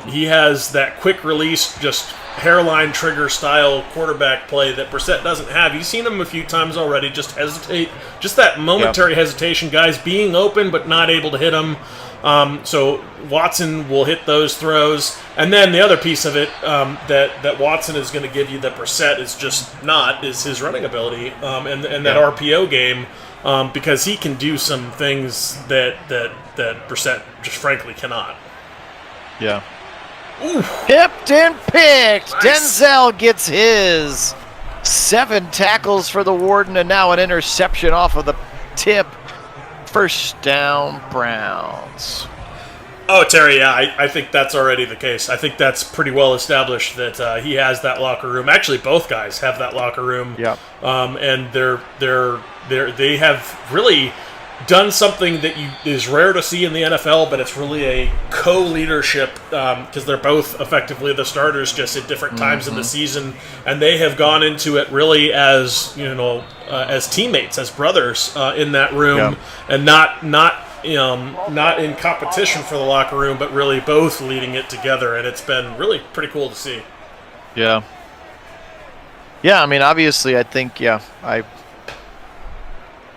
He has that quick release, just hairline trigger style quarterback play that Brissett doesn't have. You've seen him a few times already. Just hesitate, just that momentary hesitation. Guys being open but not able to hit him. So Watson will hit those throws, and then the other piece of it that Watson is going to give you that Brissett is just not is his running ability and that RPO game. Because he can do some things that Brissett just frankly cannot. Yeah. Ooh. Hipped and picked. Nice. Denzel gets his 7 tackles for the Warden, and now an interception off of the tip. First down, Browns. Oh, Terry, yeah, I think that's already the case. I think that's pretty well established that he has that locker room. Actually, both guys have that locker room. Yeah. And they have really done something that is rare to see in the NFL, but it's really a co-leadership because they're both effectively the starters, just at different times in the season, and they have gone into it really as as teammates, as brothers in that room, and not in competition for the locker room, but really both leading it together, and it's been really pretty cool to see. Yeah. Yeah, I mean, obviously, I think, I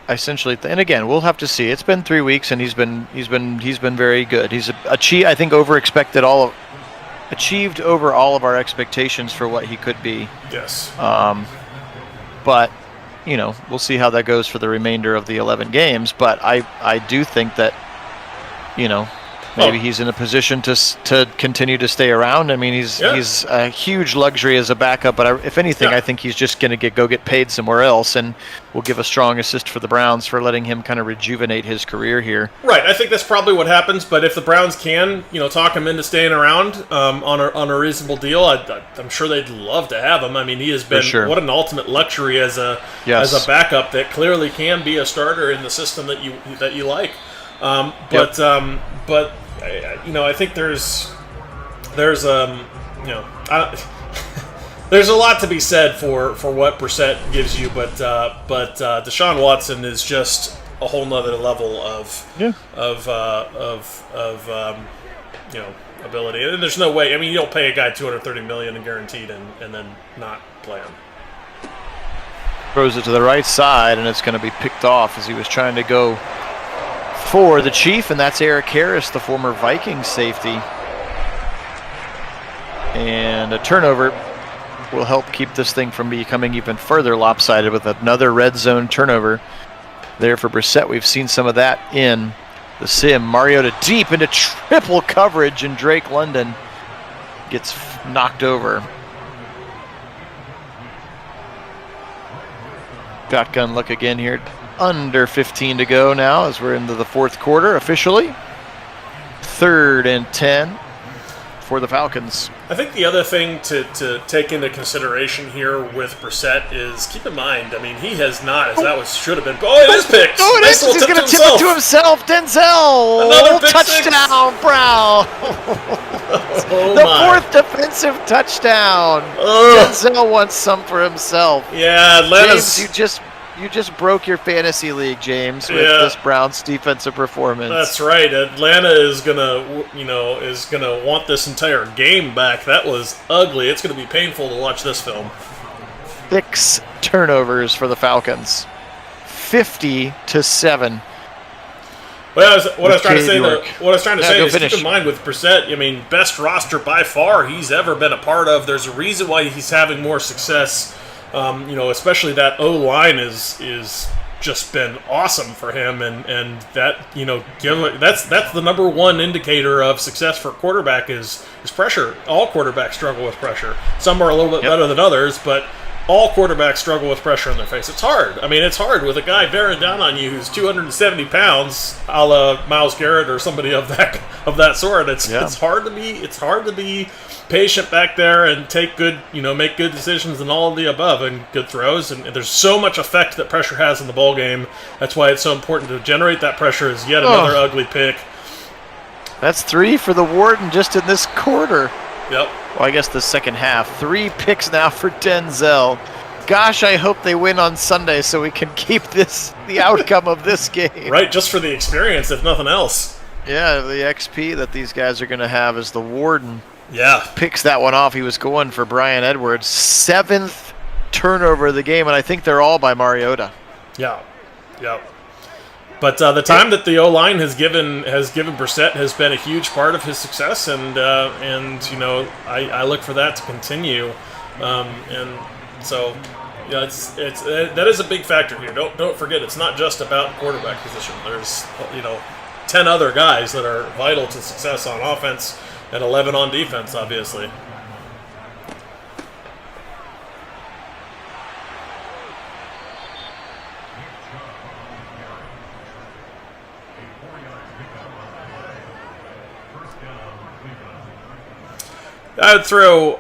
essentially, and again, we'll have to see. It's been 3 weeks, and he's been very good. He's achieved, I think, achieved over all of our expectations for what he could be. Yes. But we'll see how that goes for the remainder of the 11 games. But I do think that, maybe he's in a position to continue to stay around. I mean, he's a huge luxury as a backup. But if anything, I think he's just going to go get paid somewhere else, and will give a strong assist for the Browns for letting him kind of rejuvenate his career here. Right. I think that's probably what happens. But if the Browns can, talk him into staying around on a reasonable deal, I'm sure they'd love to have him. I mean, he has been what an ultimate luxury as a backup that clearly can be a starter in the system that you like. But I think there's there's a lot to be said for what Brissett gives you, but Deshaun Watson is just a whole nother level of ability, and there's no way. I mean, you don't pay a guy $230 million and guaranteed, and then not play him. Throws it to the right side, and it's going to be picked off as he was trying to go for the Chief, and that's Eric Harris, the former Vikings safety. And a turnover will help keep this thing from becoming even further lopsided with another red zone turnover there for Brissett. We've seen some of that in the sim. Mariota deep into triple coverage, and Drake London gets knocked over. Shotgun look again here. Under 15 to go now as we're into the fourth quarter officially. 3rd and 10 for the Falcons. I think the other thing to take into consideration here with Brissett is, keep in mind, I mean, he has not, as that should have been. Oh, it is picked! Oh, it is! He's going to tip it to himself. Denzel! Another touchdown, Brown! Fourth defensive touchdown. Denzel wants some for himself. Yeah, Atlanta's... James, you just broke your fantasy league, James, with this Browns defensive performance. That's right. Atlanta is gonna want this entire game back. That was ugly. It's gonna be painful to watch this film. 6 turnovers for the Falcons. 50-7. What I was trying to say is keep in mind with Brissett, I mean, best roster by far he's ever been a part of. There's a reason why he's having more success. Especially that O-line is just been awesome for him, and that that's the number one indicator of success for a quarterback is pressure. All quarterbacks struggle with pressure. Some are a little bit better than others, but all quarterbacks struggle with pressure in their face. It's hard. I mean, it's hard with a guy bearing down on you who's 270 pounds, a la Myles Garrett or somebody of that sort. It's hard to be patient back there and make good decisions and all of the above and good throws. And there's so much effect that pressure has in the ball game. That's why it's so important to generate that pressure. Is yet another ugly pick. That's 3 for the Warden just in this quarter. Yep. Well, I guess the second half. 3 picks now for Denzel. Gosh, I hope they win on Sunday so we can keep the outcome of this game. Right, just for the experience, if nothing else. Yeah, the XP that these guys are going to have as the Warden picks that one off. He was going for Brian Edwards. 7th turnover of the game, and I think they're all by Mariota. Yeah. But the time that the O-line has given Brissett has been a huge part of his success, and I look for that to continue, and so that is a big factor here. Don't forget, it's not just about the quarterback position. There's 10 other guys that are vital to success on offense and 11 on defense, obviously. I would throw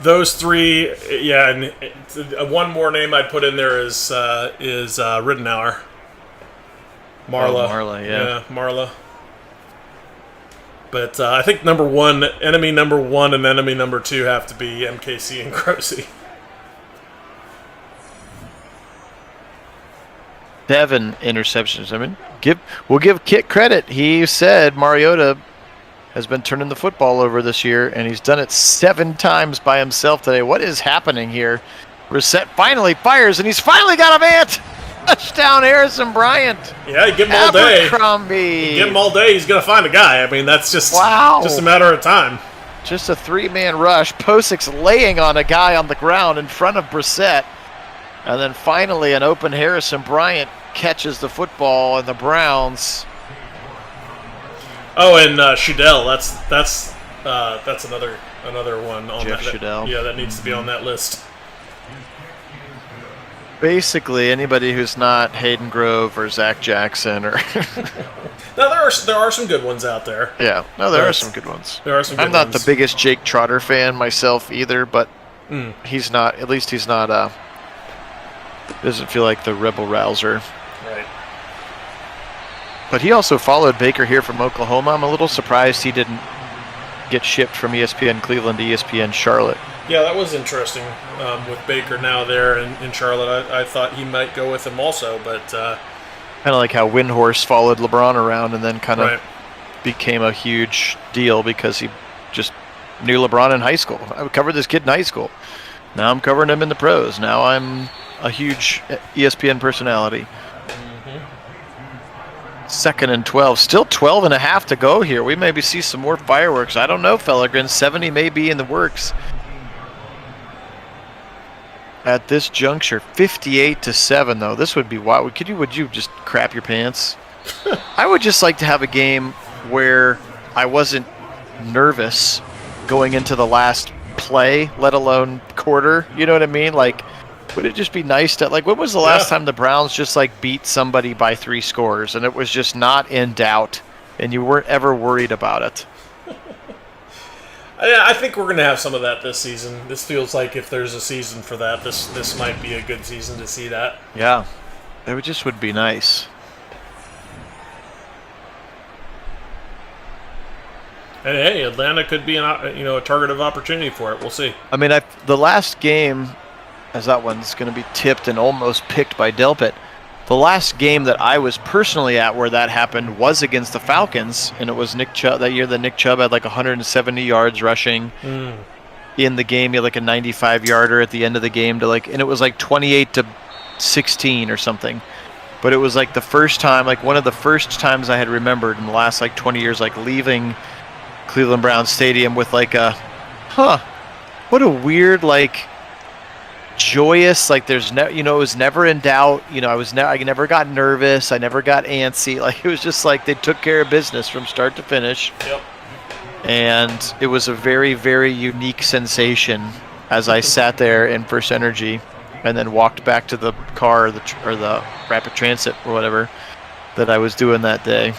those 3. And one more name I'd put in there is Rittenauer. Marla. Marla. Marla. But I think enemy number one and enemy number 2 have to be MKC and Grossi. 7 interceptions. I mean, we'll give Kit credit. He said Mariota has been turning the football over this year, and he's done it 7 times by himself today. What is happening here? Brissett finally fires, and he's finally got a man. Touchdown, Harrison Bryant. Yeah, you give him all day. Abercrombie. Give him all day, he's going to find a guy. I mean, that's just a matter of time. Just a 3-man rush. Posix laying on a guy on the ground in front of Brissett. And then finally an open Harrison Bryant catches the football, and the Browns... Oh, and Shadell, that's another one on Jeff Shadell. Yeah, that needs to be on that list. Basically, anybody who's not Hayden Grove or Zach Jackson or. Now there are some good ones out there. Yeah, no, there are some good ones. There are some. Good I'm not ones. the biggest Jake Trotter fan myself either, but he's not. At least he's not. Doesn't feel like the rebel rouser. Right. But he also followed Baker here from Oklahoma. I'm a little surprised he didn't get shipped from ESPN Cleveland to ESPN Charlotte. Yeah, that was interesting with Baker now there in Charlotte. I thought he might go with him also, but... kind of like how Windhorse followed LeBron around and then kind of became a huge deal because he just knew LeBron in high school. I covered this kid in high school. Now I'm covering him in the pros. Now I'm a huge ESPN personality. 2nd and 12. Still 12 and a half to go here. We maybe see some more fireworks. I don't know, Fellegren. 70 may be in the works. At this juncture, 58-7, though. This would be wild. Would you just crap your pants? I would just like to have a game where I wasn't nervous going into the last play, let alone quarter. You know what I mean? Like, would it just be nice to, like, when was the last time the Browns just, like, beat somebody by 3 scores and it was just not in doubt and you weren't ever worried about it? I think we're going to have some of that this season. This feels like if there's a season for that, this might be a good season to see that. Yeah, it just would be nice. And hey, Atlanta could be a target of opportunity for it. We'll see. I mean, the last game, as that one's going to be tipped and almost picked by Delpit, the last game that I was personally at where that happened was against the Falcons, and it was Nick Chubb. That year that Nick Chubb had like 170 yards rushing in the game. He had like a 95-yarder at the end of the game and it was like 28-16 or something. But it was like the first time, like one of the first times I had remembered in the last like 20 years, like leaving Cleveland Browns Stadium with like what a weird, like, joyous, like there's it was never in doubt. I never got nervous. I never got antsy. Like, it was just like they took care of business from start to finish. Yep. And it was a very, very unique sensation as I sat there in First Energy and then walked back to the car or the rapid transit or whatever that I was doing that day.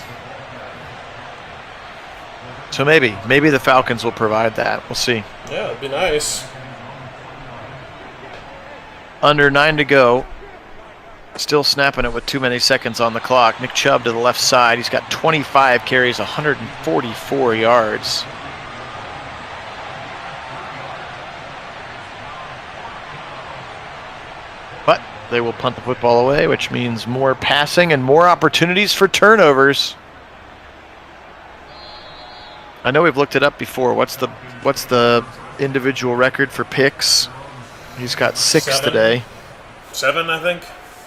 So maybe the Falcons will provide that. We'll see. Yeah, it'd be nice. Under 9 to go. Still snapping it with too many seconds on the clock. Nick Chubb to the left side. He's got 25 carries, 144 yards. But they will punt the football away, which means more passing and more opportunities for turnovers. I know we've looked it up before. What's the individual record for picks? He's got 6 today. 7, I think.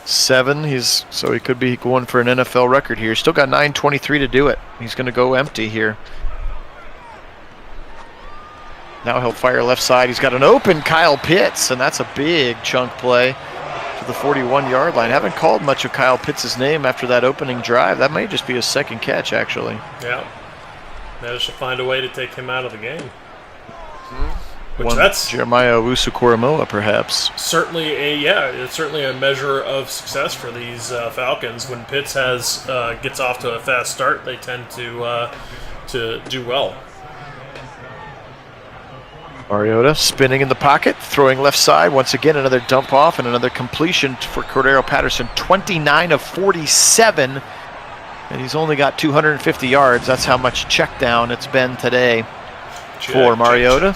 7. So he could be going for an NFL record here. Still got 9:23 to do it. He's going to go empty here. Now he'll fire left side. He's got an open Kyle Pitts, and that's a big chunk play to the 41-yard line. Haven't called much of Kyle Pitts' name after that opening drive. That may just be his second catch, actually. Yeah. Managed to find a way to take him out of the game. That's Jeremiah Owusu-Koramoah, perhaps. It's certainly a measure of success for these Falcons. When Pitts gets off to a fast start, they tend to do well. Mariota spinning in the pocket, throwing left side. Once again, another dump off and another completion for Cordero Patterson. 29 of 47, and he's only got 250 yards. That's how much check down it's been today for Mariota.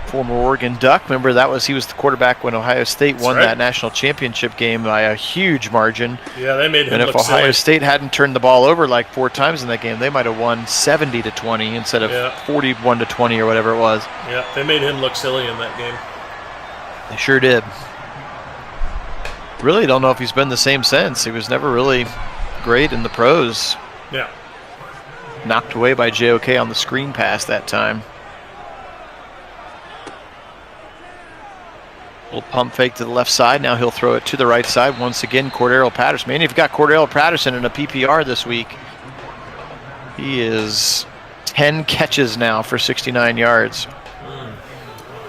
Former Oregon Duck. Remember, he was the quarterback when Ohio State won that national championship game by a huge margin. Yeah, they made him look silly. And if Ohio State hadn't turned the ball over like 4 times in that game, they might have won 70-20 instead of 41-20 or whatever it was. Yeah, they made him look silly in that game. They sure did. Really don't know if he's been the same since. He was never really great in the pros. Yeah. Knocked away by JOK on the screen pass that time. Little pump fake to the left side. Now he'll throw it to the right side. Once again, Cordero Patterson. Man, you've got Cordero Patterson in a PPR this week. He is 10 catches now for 69 yards.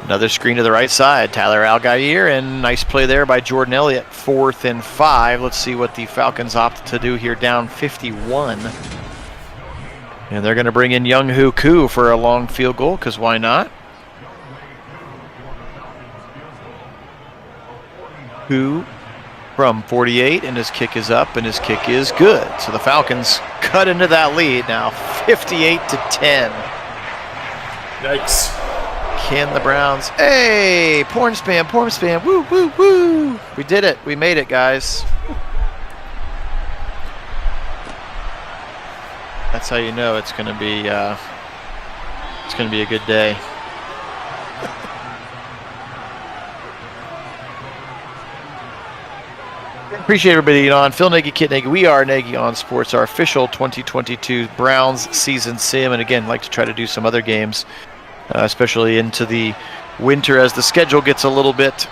Another screen to the right side. Tyler Algier, and nice play there by Jordan Elliott. 4th and 5. Let's see what the Falcons opt to do here, down 51. And they're going to bring in Younghoe Koo for a long field goal, because why not? Koo from 48, and his kick is up, and his kick is good. So the Falcons cut into that lead now, 58-10. Yikes. Can the Browns? Hey, porn spam, woo, woo, woo. We did it. We made it, guys. That's how you know it's going to be a good day. Appreciate everybody on. Phil Nagy, Kit Nagy. We are Nagy on Sports, our official 2022 Browns season sim. And again, like to try to do some other games, especially into the winter as the schedule gets a little bit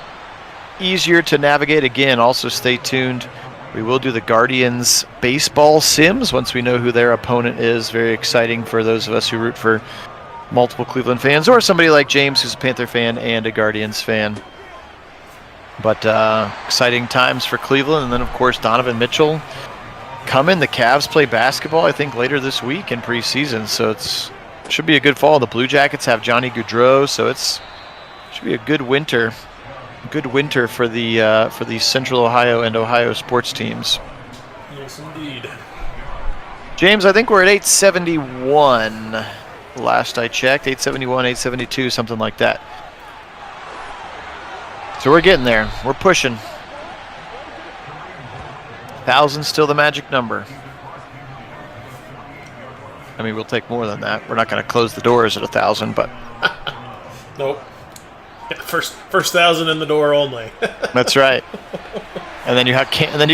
easier to navigate. Again, also stay tuned. We will do the Guardians baseball sims once we know who their opponent is. Very exciting for those of us who root for multiple Cleveland fans, or somebody like James who's a Panther fan and a Guardians fan. But exciting times for Cleveland. And then, of course, Donovan Mitchell coming. The Cavs play basketball, I think, later this week in preseason. So it should be a good fall. The Blue Jackets have Johnny Gaudreau. So it should be a good winter. Good winter for the Central Ohio and Ohio sports teams. Yes, indeed. James, I think we're at 871 last I checked. 871, 872, something like that. So we're getting there. We're pushing. 1,000 still the magic number. I mean, we'll take more than that. We're not going to close the doors at 1,000, but nope. Yeah, first 1,000 in the door only. That's right. And then you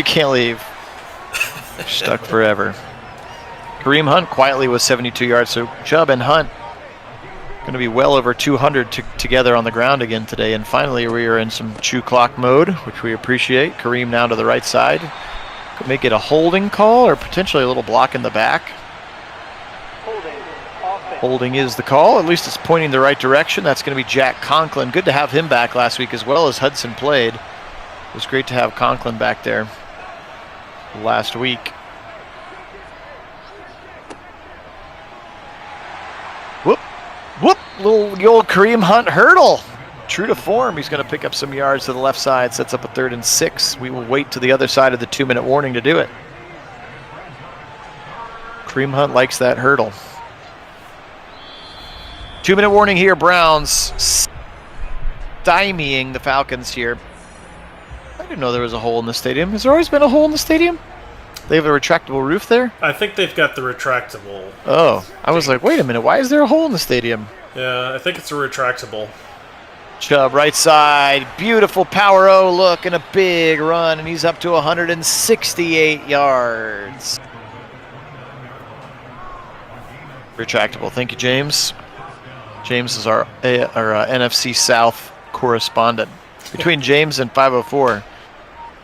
can't leave. You're stuck forever. Kareem Hunt quietly was 72 yards. So Chubb and Hunt going to be well over 200 together on the ground again today. And finally, we are in some chew clock mode, which we appreciate. Kareem now to the right side. Could make it a holding call or potentially a little block in the back. Holding, offense. Holding is the call. At least it's pointing the right direction. That's going to be Jack Conklin. Good to have him back last week as well as Hudson played. It was great to have Conklin back there last week. Whoop, whoop, the old Kareem Hunt hurdle. True to form, he's going to pick up some yards to the left side, sets up a 3rd and 6. We will wait to the other side of the 2-minute warning to do it. Kareem Hunt likes that hurdle. 2-minute warning here, Browns stymieing the Falcons here. I didn't know there was a hole in the stadium. Has there always been a hole in the stadium? They have a retractable roof there? I think they've got the retractable. Oh, I was like, wait a minute, why is there a hole in the stadium? Yeah, I think it's a retractable. Chubb, right side, beautiful power O look and a big run, and he's up to 168 yards. Retractable, thank you, James. James is our NFC South correspondent. Between James and 504,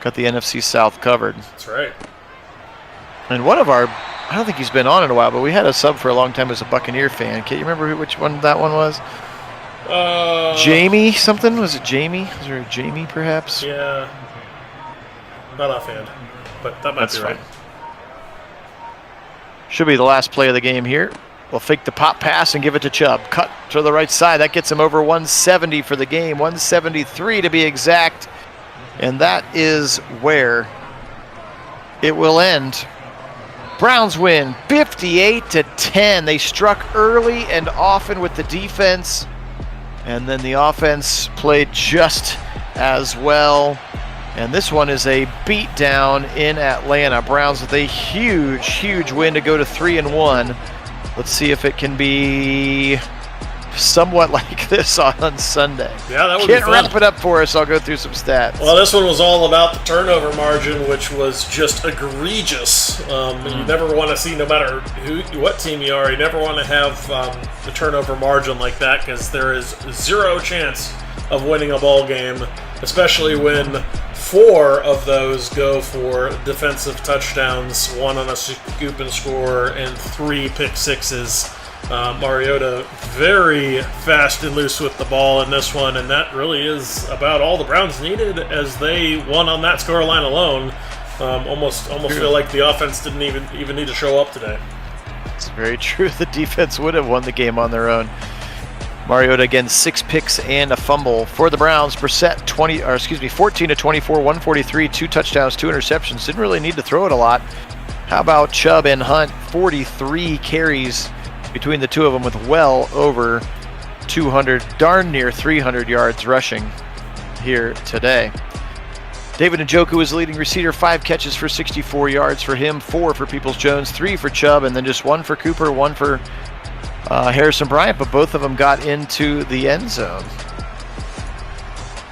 got the NFC South covered. That's right. And one of our, I don't think he's been on in a while, but we had a sub for a long time as a Buccaneer fan. Can you remember which one that one was? Jamie something? Was it Jamie? Was there a Jamie perhaps? Yeah. Not offhand, but that might That's be right. fine. Should be the last play of the game here. We'll fake the pop pass and give it to Chubb. Cut to the right side. That gets him over 170 for the game. 173 to be exact. And that is where it will end. Browns win 58-10. They struck early and often with the defense. And then the offense played just as well. And this one is a beatdown in Atlanta. Browns with a huge, huge win to go to 3-1. Let's see if it can be somewhat like this on Sunday. Yeah, that would be Can't fun. wrap it up for us. I'll go through some stats. Well, this one was all about the turnover margin, which was just egregious. You never want to see, no matter what team you are, you never want to have the turnover margin like that, because there is zero chance of winning a ball game, especially when 4 of those go for defensive touchdowns, 1 on a scoop and score, and 3 pick sixes. Mariota very fast and loose with the ball in this one, and that really is about all the Browns needed, as they won on that scoreline alone. Almost feel like the offense didn't even need to show up today. It's very true. The defense would have won the game on their own. Mariota again, 6 picks and a fumble for the Browns. Brissett 14-24, 143, 2 touchdowns, 2 interceptions. Didn't really need to throw it a lot. How about Chubb and Hunt? 43 carries between the two of them with well over 200, darn near 300 yards rushing here today. David Njoku is the leading receiver, 5 catches for 64 yards for him, 4 for Peoples-Jones, 3 for Chubb, and then just 1 for Cooper, 1 for Harrison Bryant, but both of them got into the end zone.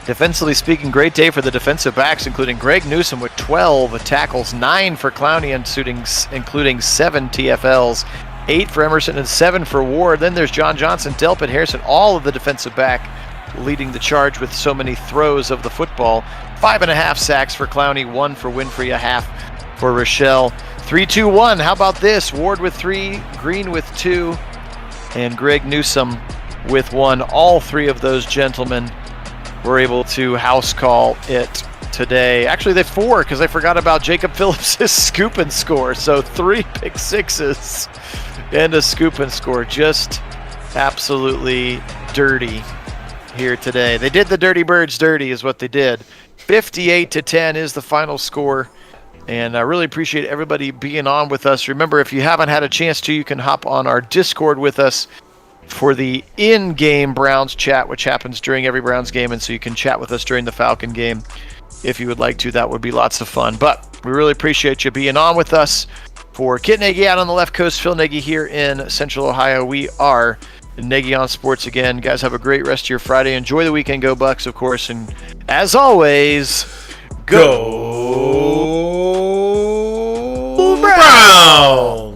Defensively speaking, great day for the defensive backs, including Greg Newsome with 12 tackles, 9 for Clowney, including 7 TFLs, 8 for Emerson and 7 for Ward. Then there's John Johnson, Delpit, Harrison, all of the defensive back leading the charge with so many throws of the football. 5.5 sacks for Clowney, 1 for Winfrey, a half for Rochelle. 3-2-1, how about this? Ward with 3, Green with 2, and Greg Newsome with 1. All 3 of those gentlemen were able to house call it today. Actually, they 4, because I forgot about Jacob Phillips' scoop and score. So 3 pick sixes and a scoop and score. Just absolutely dirty here today. They did the Dirty Birds dirty is what they did. 58-10 is the final score. And I really appreciate everybody being on with us. Remember, if you haven't had a chance to, you can hop on our Discord with us for the in-game Browns chat, which happens during every Browns game. And so you can chat with us during the Falcon game if you would like to. That would be lots of fun. But we really appreciate you being on with us. For Kit Nagy out on the left coast, Phil Nagy here in Central Ohio, we are Nagy on Sports again. Guys, have a great rest of your Friday. Enjoy the weekend. Go Bucks, of course. And as always, Go Browns!